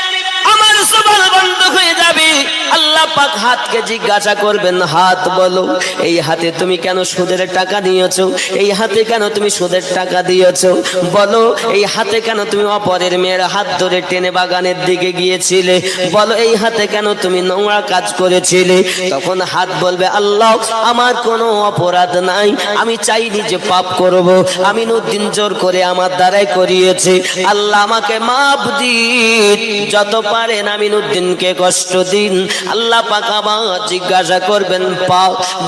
আমার জবান বন্ধ হয়ে যাবে। আল্লাহ পাক হাতকে জিজ্ঞাসা করবেন, হাত বলো এই হাতে তুমি কেন সুদের টাকা দিয়েছো? এই হাতে কেন তুমি সুদের টাকা দিয়েছো? বলো এই হাতে কেন তুমি অপরের মেয়ের হাত ধরে টেনে বাগানের দিকে গিয়েছিলে? বলো এই হাতে কেন তুমি নোংরা কাজ করেছিলে? তখন হাত বলবে, আল্লাহ আমার কোনো অপরাধ নাই, আমি চাইনি যে পাপ করব, আমিনউদ্দিন জোর করে আমার দ্বারাই করিয়েছে, আল্লাহ আমাকে মাফ দিন, যত পারেন আমিনউদ্দিনকে কষ্ট দিন। আল্লাহ পাক আবার জিজ্ঞাসা করবেন,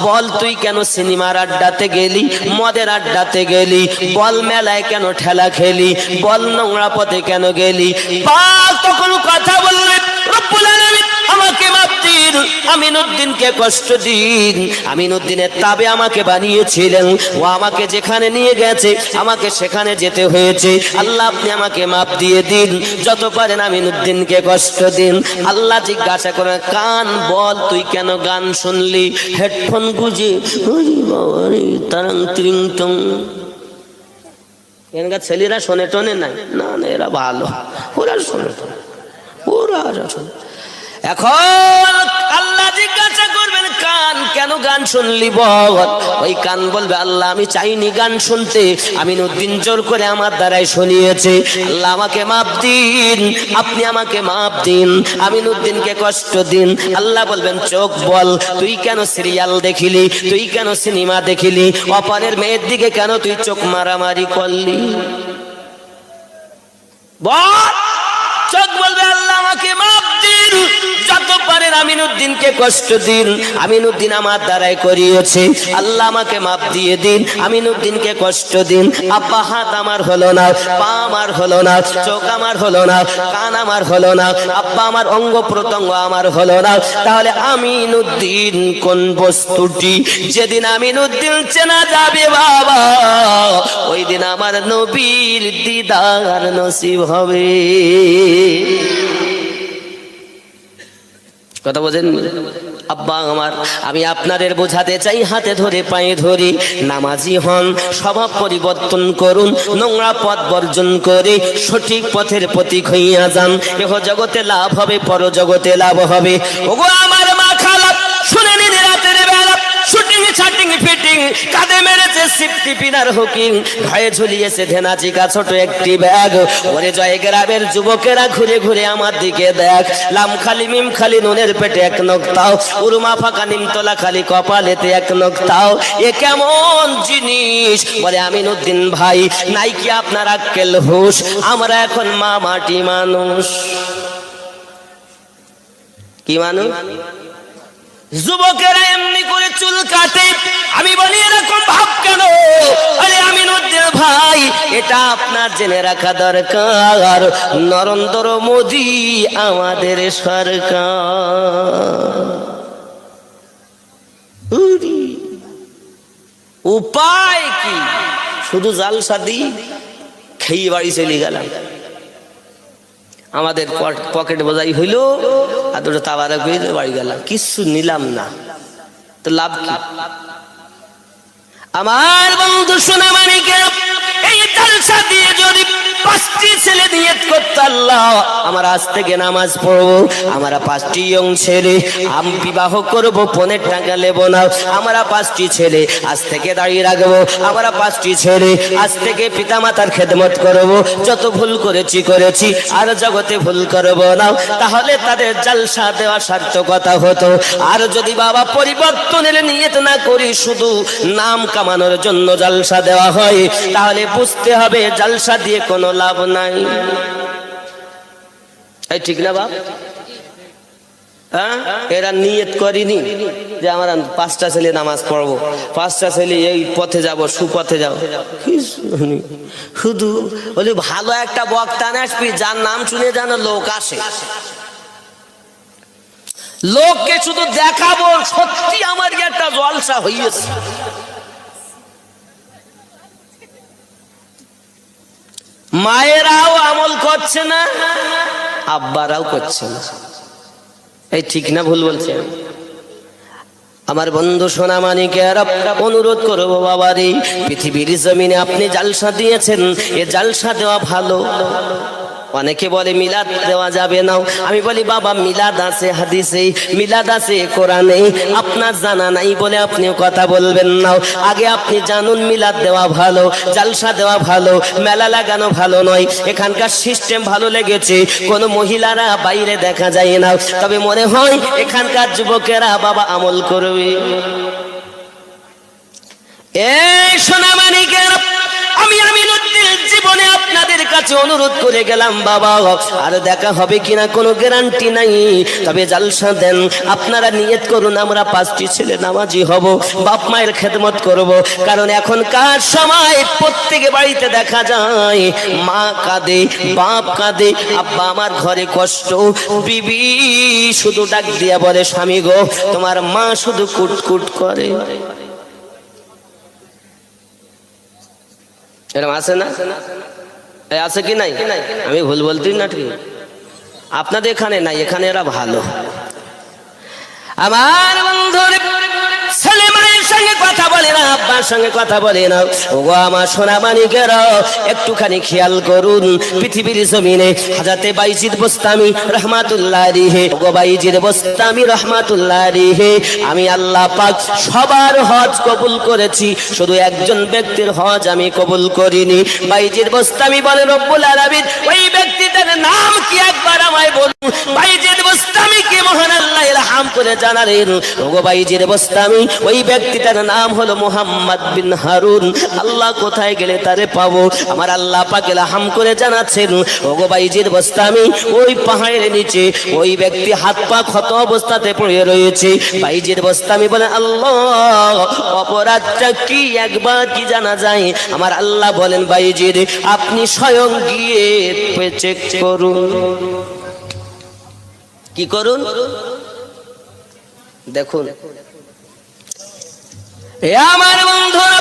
বল তুই কেন সিনেমার আড্ডাতে গেলি, মদের আড্ডাতে গেলি? বল মেলায় কেন ঠেলা খেলি? বল নোংরা পথে কেন গেলি? পাক তখন কথা বললেন, রব্বুল আলামিন আমাকে মাফ দিন, আমিনউদ্দিনকে কষ্ট দিন। আমিনউদ্দিনের তাবে আমাকে বানিয়েছিলেন, ও আমাকে যেখানে নিয়ে গেছে আমাকে সেখানে যেতে হয়েছে। আল্লাহ আপনি আমাকে মাফ দিয়ে দিন, যত পারেন আমিনউদ্দিনকে কষ্ট দিন। আল্লাহ জিজ্ঞাসা করেন, কান বল তুই কেন গান শুনলি? হেডফোন গুঁজে তারাং ত্রিং টং। এখানকার ছেলেরা শোনে টোনে নাই না, এরা ভালো, ওরা শোনে, ওরা শোনে। এখন আল্লাহ জিজ্ঞাসা করবেন, কান কেন গান শুনলি বল? ওই কান বলবে, আল্লাহ আমি চাইনি গান শুনতে, আমিনউদ্দিন জোর করে আমার দ্বারাই শুনিয়েছে, আল্লাহ আমাকে মাফ দিন, আপনি আমাকে মাফ দিন, আমিনউদ্দিনকে কষ্ট দিন। আল্লাহ বলবেন, চোখ বল তুই কেন সিরিয়াল দেখিলি, তুই কেন সিনেমা দেখিলি, অপরের মেয়ের দিকে কেন তুই চোখ মারামারি করলি? বল। চোখ বলবে, আল্লাহ আমাকে মাফ দিন, যত করেন আমিনুদ্দিনকে কষ্ট দিন, আমিনুদ্দিন আমার দ্বারাই করিয়েছে, আল্লাহ আমাকে মাপ দিয়ে দিন, আমিনুদ্দিনকে কষ্ট দিন। আব্বা হাত আমার হলো না, পা আমার হলো না, চোখ আমার হলো না, কান আমার হলো না, আব্বা আমার অঙ্গ প্রত্যঙ্গ আমার হলো না, তাহলে আমিনুদ্দিন কোন বস্তুটি? যেদিন আমিনুদ্দিন চেনা যাবে বাবা, ওই দিন আমার নবীর দিদার নসিব হবে। কথা বোঝেন? আব্বা আমার, আমি আপনাদের বোঝাতে চাই, হাতে ধরে পায়ে ধরি, নামাজি হন, স্বভাব পরিবর্তন করুন, নোংরা পথ বর্জন করে সঠিক পথের প্রতীক হইয়া যান। এহ জগতে লাভ হবে, পর জগতে লাভ হবে। ওগো আমার মা খালা, শুনে নিন, রাতের বেলা শুটিং ছাটিং ফিটিং, কাঁধে মেরেছে সিফটি পিনার হুকিং, ভয়ে ঝুলিয়েছে ধেনাচিকা ছোট একটি ব্যাগ। ওরে জয় গ্রামের যুবকেরা ঘুরে ঘুরে আমার দিকে দেখ, লাম খালি মিম খালি নুনের পেটে এক নক্তাও, উরমা ফাঁকা নিমতলা খালি কপালেতে এক নক্তাও, এ কেমন জিনিস? বলে আমিনুদ্দিন ভাই, নাই কি আপনার আক্কেল হুঁশ? আমরা এখন মা মাটি মানুষ। কি মানুষ? যুবকেরা এমনি করে চুল কাটে। আমি বলি এরকম ভাব কেন? আরে আমিনুদ্দিন ভাই, এটা আপনার জেনে রাখা দরকার, নরেন্দ্র মোদি আমাদের সরকার। উপায় কি? শুধু জালসা দিই, খেয়ে বাড়ি চলে গেলাম। আমাদের পকেট বোঝাই হইল, আর দুটো তাবারা করে বাড়ি গেলাম, কিচ্ছু নিলাম না, তো লাভ কি? আমার বন্ধু সোনা মানিকের, এই জালসা দিয়ে যদি 5টি ছেলে নিয়ত করত, আল্লাহ আমার আজ থেকে নামাজ পড়বো, আমরা 5টি ইয়ং ছেলে আমি বিবাহ করব, 15 টাকা নেব না, আমরা 5টি ছেলে আজ থেকে দাঁড়িয়ে রাখবো, আমরা 5টি ছেলে আজ থেকে পিতামাতার খেদমত করব, যত ভুল করেছি করেছি, আর জগতে ভুল করব না, তাহলে তাদের জালসা দেওয়া সার্থকতা হতো। আর যদি বাবা পরিবর্তনের নিয়ত না করি, শুধু নাম কামানোর জন্য জালসা দেওয়া হয়, তাহলে বুঝতে হবে জালসা দিয়ে কোনো লাভ নাই। এই ঠিক না বাপ? হ্যাঁ, এরা নিয়ত করিনি যে আমরা 5টা ছেলে নামাজ পড়বো, 5টা ছেলে এই পথে যাব, সুপথে যাব। শুধু বলি ভালো একটা বক্তা আসবি, যার নাম শুনে যেন লোক আসে, লোককে শুধু দেখাবো সত্যি আমার একটা জলসা হইয়াছে। মায়েরাও আমল করছে না, আব্বারাও করছে না। এই ঠিক না ভুল বলছে? আমার বন্ধু সোনা মানিকের অনুরোধ করবো, বাবারে পৃথিবীর জমিনে আপনি জালসা দিয়েছেন, এ জালসা দেওয়া ভালো। অনেকে বলে মিলাদ দেওয়া যাবে না, আমি বলি বাবা মিলাদ আছে হাদিসে, মিলাদ আছে কোরআনে, আপনার জানা নাই বলে আপনি কথা বলবেন না। আগে আপনি জানুন মিলাদ দেওয়া ভালো, জালসা দেওয়া ভালো, মেলা লাগানো ভালো নয়। এখানকার সিস্টেম ভালো লেগেছে, কোনো মহিলারা বাইরে দেখা যায় না, তবে মনে হয় এখানকার যুবকেরা বাবা আমল করবে। এই সোনা মানিকের, আমি আমিনুদ্দিন জীবনে আপনাদের কাছে অনুরোধ করে গেলাম বাবা, আর দেখা হবে কিনা কোনো গ্যারান্টি নাই, তবে জালসা দেন, আপনারা নিয়ত করুন আমরা 5টি ছেলে নামাজি হব, বাপ মায়ের খেদমত করব। কারণ এখনকার সময় প্রত্যেকে বাড়িতে দেখা যায় মা কাঁদে, বাপ কাঁদে, আব্বা আমার ঘরে কষ্ট, বিবি শুধু ডাক দিয়া বলে স্বামী গো তোমার মা শুধু কুটকুট করে। এরকম আছে না? আছে কি নাই? আমি ভুল বলতে না, ঠিক আপনাদের এখানে নাই, এখানে এরা ভালো। আমার বন্ধুর ছেলে মায়ের সঙ্গে কথা বলে না, আব্বার সঙ্গে কথা বলে না। ওগো আমার সোনা মানিকেরা, একটুখানি খেয়াল করুন, পৃথিবীর জমিনে হযরতে বাইজিদ বোস্তামি রহমাতুল্লাহ আলাইহি, ওগো বাইজিদ বোস্তামি রহমাতুল্লাহ আলাইহি, আমি আল্লাহ পাক সবার হজ কবুল করেছি, শুধু একজন ব্যক্তির হজ আমি কবুল করিনি। বাইজিদ বোস্তামি বলে রব্বুল আলামিন ওই ব্যক্তিটা ব্যক্তিটার নাম কি একবার আমায় বলুন। বাইজিদ বোস্তামীকে মহান আল্লাহ ইলহাম করে জানালেন, ওগো বাইজিদ বোস্তামী, ওই ব্যক্তিটার নাম হলো মুহাম্মদ বিন হারুন। আল্লাহ কোথায় গেলে তারে পাবো? আমার আল্লাহ পাক ইলহাম করে জানাচ্ছেন, ওগো বাইজিদ বোস্তামী, ওই পাহাড়ের নিচে ওই ব্যক্তি হাত পা ক্ষত অবস্থাতে পড়ে রয়েছে। বাইজিদ বোস্তামী বলে, আল্লাহ, অপরাধটা কি একবার কি জানা যায়? আমার আল্লাহ বলেন, বাইজিদ, আপনি স্বয়ং গিয়ে চেক করুন। কি করুন? দেখুন এ আমার বন্ধুরা,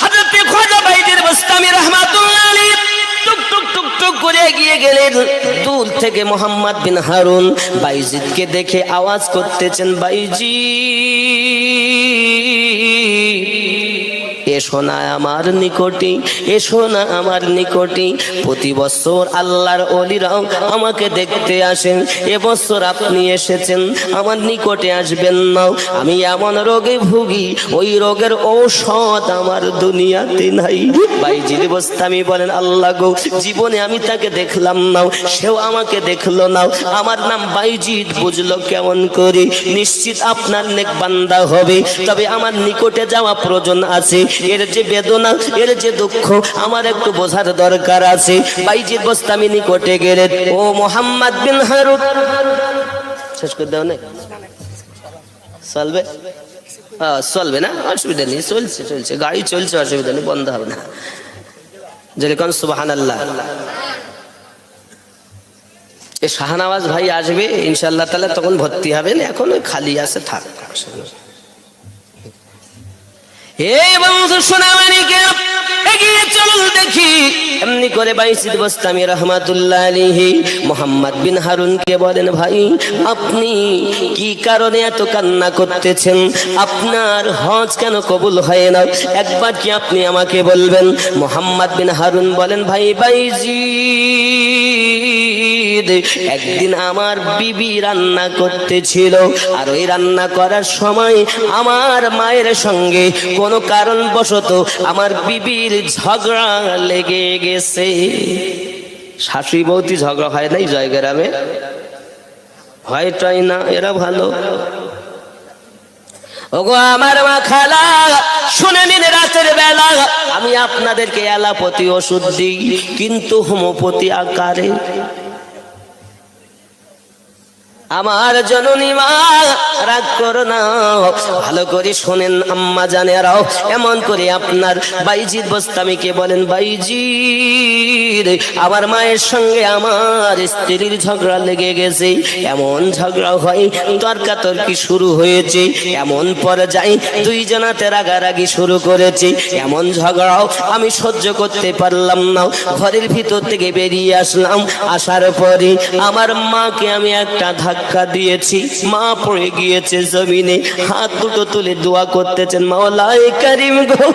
হযরত খাজা বাইজিদ বোস্তামী রাহমাতুল্লাহ আলাইহি টুক টুক টুক টুক করে এগিয়ে গেলেন। দূর থেকে মুহাম্মদ বিন হারুন বাইজিদকে দেখে আওয়াজ করতেছেন, বাইজিদ, এসো না আমার নিকটে, এসো না আমার নিকটে। প্রতি বছর আল্লাহর ওলিরাও আমাকে দেখতে আসেন, এবছর আপনি এসেছেন, আমার নিকটে আসবেন না। আমি এমন রোগে ভুগি, ওই রোগের ঔষধ আমার দুনিয়াতে নাই। বাইজিদ বোস্তামী বলেন, আল্লাহ গো, জীবনে আমি তাকে দেখলাম না, সেও আমাকে দেখলো না, আমার নাম বাইজিদ বুঝলো কেমন করে? নিশ্চিত আপনার নেক বান্দা হবে, তবে আমার নিকটে যাওয়া প্রয়োজন আছে। এর যে বেদনা, এর যে দুঃখ আমার একটু বোঝার দরকার আছে। বাইজিদ বোস্তামী নিকটে গেলেন। ও মুহাম্মদ বিন হারুন, শেষ করে দাও না, চলবে? চলবে না, অসুবিধা নেই, চলছে চলছে, গাড়ি চলছে, অসুবিধা নেই, বন্ধ হবে না। যেরকম সুবহানাল্লাহ। এই শাহনওয়াজ ভাই আসবে ইনশাআল্লাহ তাআলা, তখন ভর্তি হবেন, এখন খালি আছে, থাক। এই বন্ধু সোনামানিকে এগিয়ে চলুন দেখি। এমনি করে বাইজিদ বোস্তামী রাহমাতুল্লাহ আলাইহি মুহাম্মদ বিন হারুনকে বলেন, ভাই, আপনি কি কারণে এত কান্না করতেছেন? আপনার হজ কেন কবুল হয় না? একবার কি আপনি আমাকে বলবেন? মুহাম্মদ বিন হারুন বলেন, ভাই বাইজিদ, একদিন আমার বিবি রান্না করতেছিল, আর ওই রান্না করার সময় আমার মায়ের সঙ্গে কোনো কারণবশত আমার বিবির ঝগড়া লেগে গেছে। শাশুড়ি বৌতি ঝগড়া হয় নাই জয়গ্রামে? হয়টাই না, এরা ভালো। ওগো আমার মা খালা, শুনে নিন, রাতের বেলা আমি আপনাদেরকে অ্যালোপ্যাথি ওষুধ দিই, কিন্তু হোমিওপ্যাথি আকারে। আমার জননী মা, রাগ করো না, ভালো করে শোনেন আম্মা জানেরাও। এমন করে আপনার বাইজিদ বোস্তামীকে বলেন, বাইজিদ, আমার মায়ের সঙ্গে আমার স্ত্রীর ঝগড়া লেগে গেছে। এমন ঝগড়া হয়, তর্কাতর্কি শুরু হয়েছে, এমন পর্যায়ে দুইজনাতে রাগারাগি শুরু করেছে। এমন ঝগড়াও আমি সহ্য করতে পারলাম না, ঘরের ভিতর থেকে বেরিয়ে আসলাম। আসার পরে আমার মাকে আমি একটা ধাক্কা দিয়েছি, মা পড়ে গিয়েছে জমিনে, হাত দুটো তুলে দোয়া করতেছেন, মাওলায়ে কারীম গো,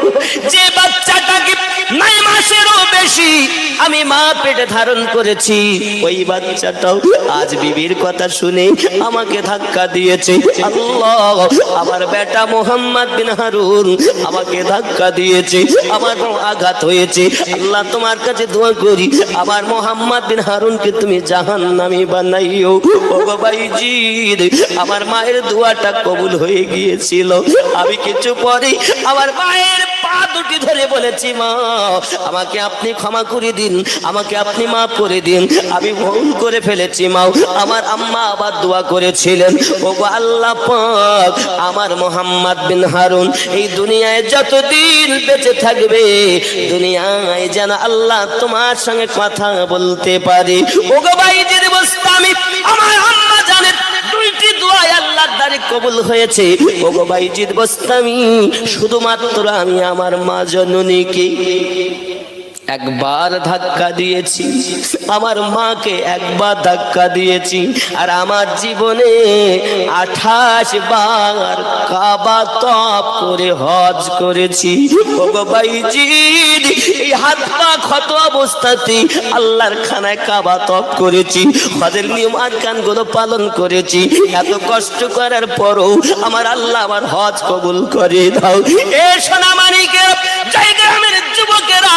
যে বাচ্চাটাকে 9 মাসেরও বেশি আমি মা পেটে ধারণ করেছি, ওই বাচ্চাটাও আজ বিবির কথা শুনে আমাকে ধাক্কা দিয়েছে। আল্লাহ, আমার বেটা মুহাম্মদ বিন হারুন আমাকে ধাক্কা দিয়েছে, আমার আঘাত হয়েছে। আল্লাহ, তোমার কাছে দোয়া করি, আমার মুহাম্মদ বিন হারুনকে তুমি জাহান্নামী বানাইও। ওগো বাইজিদ, আমার মায়ের দোয়াটা কবুল হয়ে গিয়েছিল। আমি কিছু পরে আমার মায়ের পা দুটি ধরে বলেছি, মা, আমাকে আপনি ক্ষমা করে দিন, আমাকে আপনি মাফ করে দিন, আমি ভুল করে ফেলেছি মা। আমার আম্মা আবার দোয়া করেছিলেন, ওগো আল্লাহ পাক, আমার মুহাম্মদ বিন হারুন এই দুনিয়ায় যতদিন বেঁচে থাকবে, দুনিয়ায় যেন আল্লাহ তোমার সঙ্গে কথা বলতে পারে। ওগো বাইজিদ বোস্তামী, আমার আম্মা জানেন দুইটি দোয়া আল্লাহর দ্বারে কবুল হয়েছে। ওগো বাইজিদ বোস্তামী, শুধুমাত্র আমি আমার মা জননীকে একবার ধাক্কা দিয়েছি, আমার মাকে একবার ধাক্কা দিয়েছি, আর আমার জীবনে 28 বার কাবা তওয়াফ করে হজ করেছি। ওগো বাইজিদ, এই হাত পা ক্ষত অবস্থাতে আল্লাহর খানায় কাবা তওয়াফ করেছি, হজের নিয়ম আরকানগুলো পালন করেছি। এত কষ্ট করার পরও আমার আল্লাহ আমার হজ কবুল করে দাও। এ সোনামানিকের, জয়গ্রামের যুবকেরা,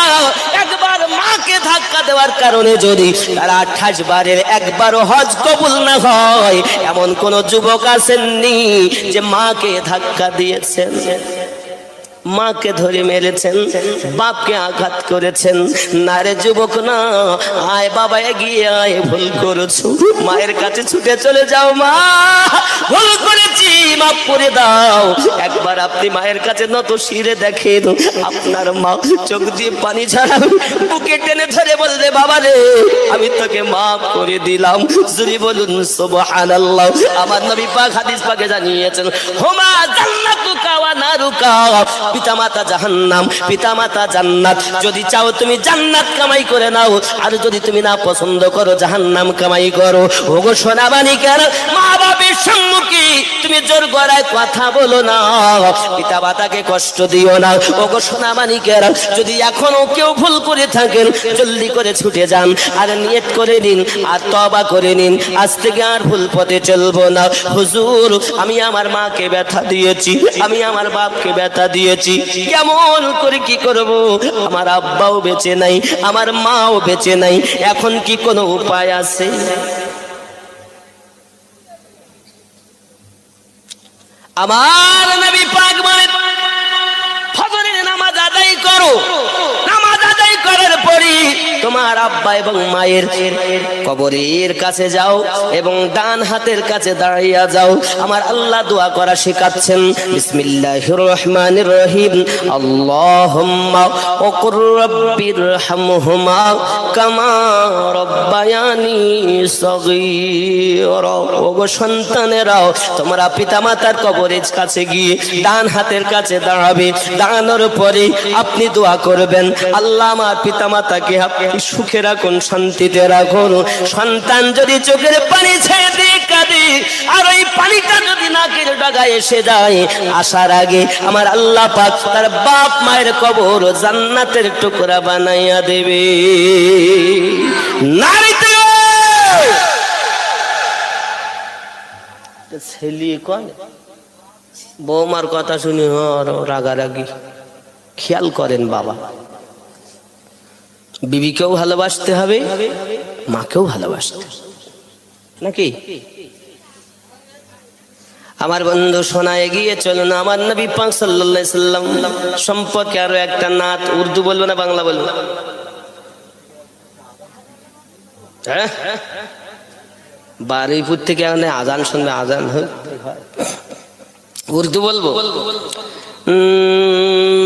একবার মাকে ধাক্কা দেওয়ার কারণে যদি তার 28 বারের একবারও হজ কবুল না হয়, এমন কোন যুবক আসেননি যে মাকে ধাক্কা দিয়েছেন, মাকে ধরে মেরেছেন, বাপকে আঘাত করেছেন। না রে যুবক না, আয় বাবা এগিয়ে আয়, ভুল করেছো, মায়ের কাছে ছুটে চলে যাও, মা ভুল করেছি মাফ করে দাও। একবার আপনি মায়ের কাছে নত শিরে দেখেন, আপনার মা চোখ দিয়ে পানি ছাড়া বুকে টেনে ধরে বলবে, বাবা রে আমি তোকে মাফ করে দিলাম। যদি বলুন সুবহানাল্লাহ। আমার নবী পাক হাদিস পাকে জানিয়েছেন, হুমা জান্নাতুকা ওয়া নারুকা, পিতামাতা জাহান্নাম, পিতামাতা জান্নাত। যদি চাও তুমি জান্নাত কামাই করে নাও, আর যদি তুমি না পছন্দ করো জাহান্নাম কামাই করো। ওগো সোনা মানিকের, মা বাবার সম্মুখে তুমি জোর গলায় কথা বলো না, পিতামাতাকে কষ্ট দিও না। ওগো সোনা মানিকের, যদি এখনো কেউ ভুল করে থাকেন জলদি করে ছুটে যান আর নিয়ত করে নিন আর তওবা করে নিন, আজ থেকে আর ভুল পথে চলবো না। হুজুর আমি আমার মাকে ব্যথা দিয়েছি, আমি আমার বাপকে ব্যথা দিয়েছি, কেমন করে কি করব? আমার আব্বাও বেঁচে নাই, আমার মাও বেঁচে নাই, এখন কি কোনো উপায় আছে? আমার নবী পাক বলেন, ফজরের নামাজ আদায় করো, নামাজ আদায় করার পরে তোমার আব্বা এবং মায়ের কবরের কাছে যাও এবং ডান হাতের কাছে দাঁড়িয়ে যাও। আমার আল্লাহ দোয়া করা শেখাচ্ছেন, বিসমিল্লাহির রহমানির রহিম, আল্লাহুম্মা ওকুর রাব্বিরহামহুমা কামা রাব্বায়ানি সগীরা। ওগো সন্তানেরাও, তোমরা পিতামাতার কবরের কাছে গিয়ে ডান হাতের কাছে দাঁড়াবে, দাঁড়ানোর পরে আপনি দোয়া করবেন, আল্লাহ আমার পিতামাতাকে আপনি সুখে রাখুন, শান্তিতে রাখুন। সন্তান যদি চোখের পানি ছেড়ে দিয়ে কাঁদে আর ওই পানিটা যদি নাকের ডগায় এসে যায়, আসার আগে আমার আল্লাহ পাক তার বাপ মায়ের কবর জান্নাতের টুকরা বানাইয়া দেবে। নারীতে ছেলে কোন বৌমার কথা শুনি রাগারাগি, খেয়াল করেন বাবা, বিবিকেও ভালোবাসতে হবে, মাকেও ভালোবাসতে নাকি? আমার বন্ধু সোনা এগিয়ে চলুন, আমার নবী পাক সাল্লাল্লাহু আলাইহি সাল্লাম সম্পর্কে আরো একটা নাত, উর্দু বলবো না বাংলা বলবো? হ্যাঁ, বারুইপুর থেকে এখানে আজান শুনবে, আজান হয়, উর্দু বলবো।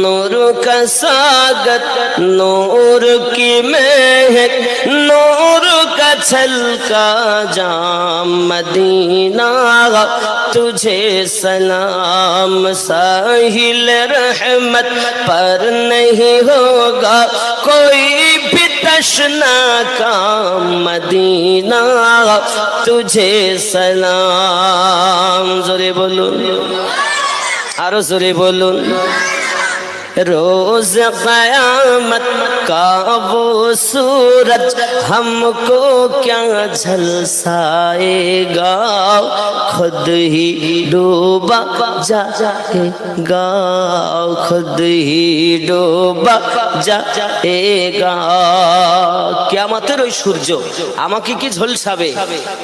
नूर का सागत, नूर की महक, नूर का छलका जाम मदीना, तुझे सलाम साहिल रहमत पर नहीं होगा कोई भी तशना का मदीना, तुझे सलाम। जोरे बोलो, आरो जोरे बोलून। रोज क़यामत का वो सूरज हमको क्या झलसाएगा, खुद ही डूबा जाएगा, खुद ही डूबा जाएगा। কিয়ামতের ওই সূর্য আমাকে কি ঝলসাবে?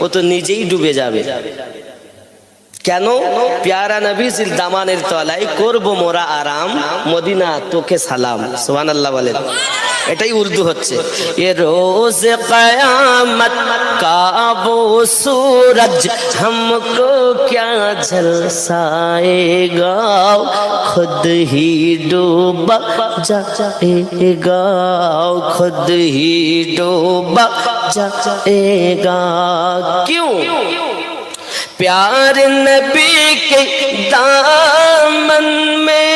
ও তো নিজেই ডুবে যাবে। কেন? প্যারা নবীর দামানের তলায় করব মোরা আরাম, মদিনা তোকে সালাম। সুবহানাল্লাহ বলেন। এটাই উর্দু হচ্ছে। এ রোজ কিয়ামত কা वो सूरज हमको क्या झलसाएगा, खुद ही डूबा जाएगा, खुद ही डूबा जाएगा। क्यों? प्यार नबी के दामन में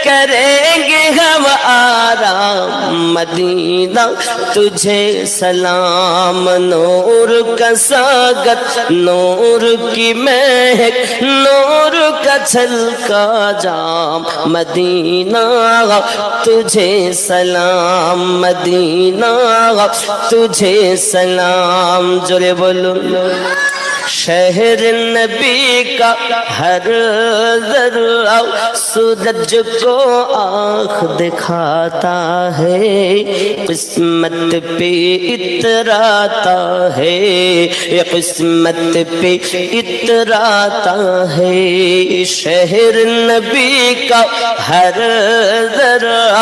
करेंगे हम आराम मदीना, तुझे सलाम। नूर का सागत, नूर की महक, नूर का छलका जाम मदीना, तुझे सलाम मदीना, तुझे सलाम। जोरे बोलो। शहर नबी का हर जर्रा सूरज को आँख दिखाता है, किस्मत पे इतराता है, ये किस्मत पे इतराता है। शहर नबी का हर जर्रा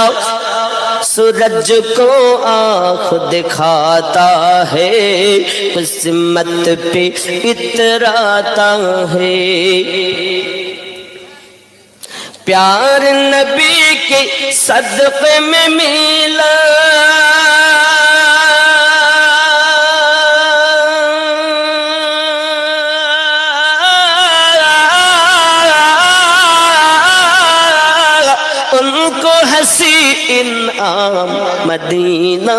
सूरज को आँख दिखाता है, किस्मत पे इतराता है। प्यार नबी के सदक़े में मिला, उनको हंसी इनाम मदीना,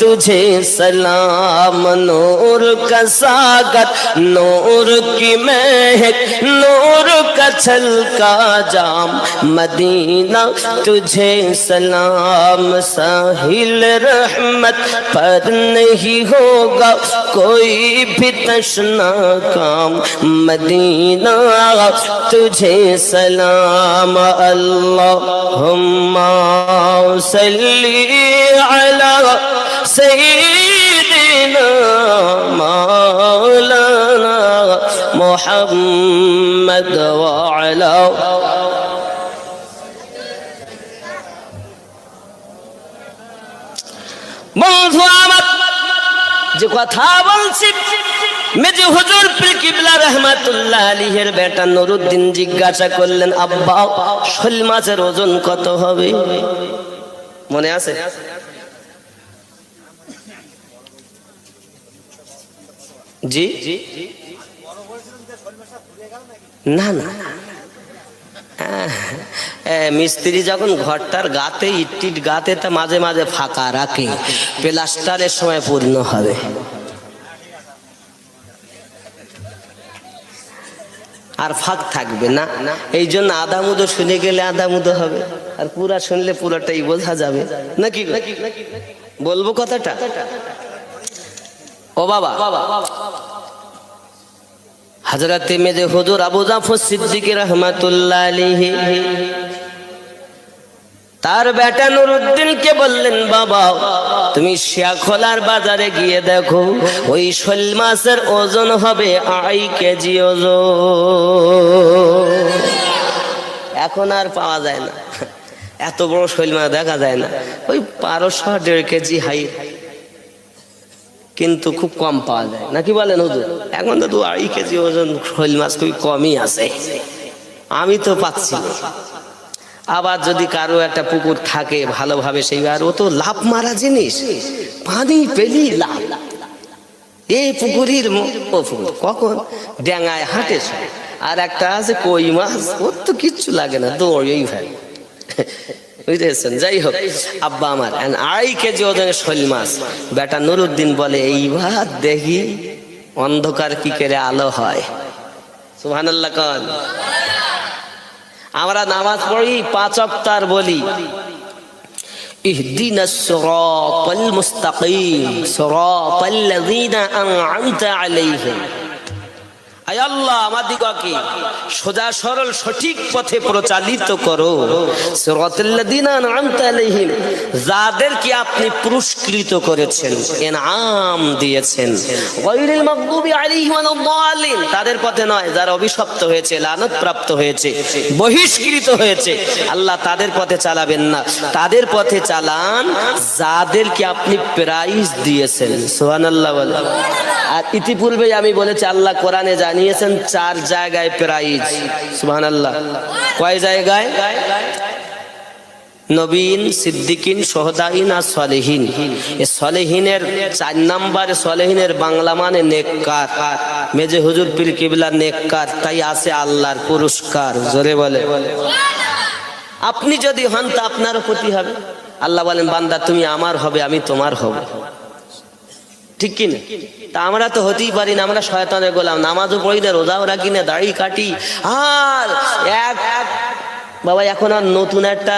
तुझे सलाम नूर का सागर, नूर की महक, नूर का छलका जाम मदीना, तुझे सलाम। साहिल रहमत पर नहीं होगा कोई भी तशना काम, मदीना तुझे सलाम। अल्लाहुम्मा सल्ली अला सय्यिदिना मौलाना मुहम्मद व अला। বন্ধু আমার যে কথা বলছি, মেজে হুজুর পীর কিবলা রাহমাতুল্লাহ আলাইহির বেটা নুরউদ্দিন জিজ্ঞাসা করলেন, আব্বা শোল মাছের ওজন কত হবে? মনে আছে? জি না না, মিস্ত্রি যখন ঘরটার গাতে ইট গাতে তা মাঝে মাঝে ফাঁকা রাখে, প্লাস্টারের সময় পূর্ণ হবে। আর ফাঁক থাকবে না, এই জন্য আধা মুদো শুনে গেলে আধা মুদো হবে, আর পুরা শুনলে পুরাটাই বোঝা যাবে নাকি? বলবো কথাটা? ও বাবা, হযরত মেজে হুজুর আবু জাফর সিদ্দিকী রাহমাতুল্লাহ আলাইহি তার বেটা নুরউদ্দিনকে বললেন, বাবা তুমি শিয়াখোলার বাজারে গিয়ে দেখো, ওই শোল মাছের ওজন হবে 2.5 কেজি ওজন। এখন আর পাওয়া যায় না, এত বড় শোল মাছ দেখা যায় না, ওই 1200-1.5 কেজি হাই, কিন্তু খুব কম পাওয়া যায় নাকি বলেন হুজুর? এখন তো 2.5 কেজি ওজন শোল মাছ খুব কমই আছে, আমি তো পাচ্ছি। আবার যদি কারো একটা পুকুর থাকে ভালোভাবে, সেইবার ও তো লাভ মারা জিনিস, পানি পেলি লাভ। এই পুকুরের কখন ড্যাঙায় হাঁটে, আর একটা আছে কই মাছ, ওর তো কিচ্ছু লাগে না, দৌড়েই ভাই, বুঝতেছেন? যাই হোক, আব্বা আমার 2.5 কেজি ওজনের শোল মাছ। বেটা নুরউদ্দিন বলে, এইবার দেখি অন্ধকার কি করে আলো হয়। সুবহানাল্লাহ কন। আমরা নামাজ পড়ি 5 ওয়াক্ত আর বলি, ইহদিনাস সিরাতাল মুস্তাকিম সিরাতাল্লাযীনা আন'আমতা আলাইহিম। আয় আল্লাহ, আমাদিগকে সোজা সরল সঠিক পথে পরিচালিত করো। সিরাতাল্লাযীনা আন'আমতা আলাইহিম, যাদেরকে আপনি পুরস্কৃত করেছেন, ইনআম দিয়েছেন। গায়রিল মাগদুবি আলাইহিম ওয়ালাদ-দাল্লিন, তাদের পথে নয় যারা অভিশপ্ত হয়েছে, লানত প্রাপ্ত হয়েছে, বহিষ্কৃত হয়েছে। আল্লাহ তাদের পথে চালাবেন না, তাদের পথে চালান যাদেরকে আপনি প্রাইজ দিয়েছেন। সুবহানাল্লাহ বলে। আর ইতিপূর্বে আমি বলেছি, আল্লাহ কোরআনে জানিয়েছেন 4 জায়গায় প্রাইজ। সুবহানাল্লাহ। কয় জায়গায়? নবীন, সিদ্দিকিন, শুহাদাইন আর সলিহিন। এই সলিহিনের 4 নম্বরে, সলিহিনের বাংলা মানে নেককার। মেজে হুজুর পীর কিবলা নেককার, তাই আছে আল্লাহর পুরস্কার। জোরে বলে। আপনি যদি হন তা আপনারও ক্ষতি হবে। আল্লাহ বলেন, বান্দা তুমি আমার হবে, আমি তোমার হব। ঠিক কি না? তা আমরা তো হতেই পারি না, আমরা শয়তানের গোলাম। নামাজও পড়ি না, রোজাও রাখি না, দাড়ি কাটি, আর বাবা এখন আর নতুন একটা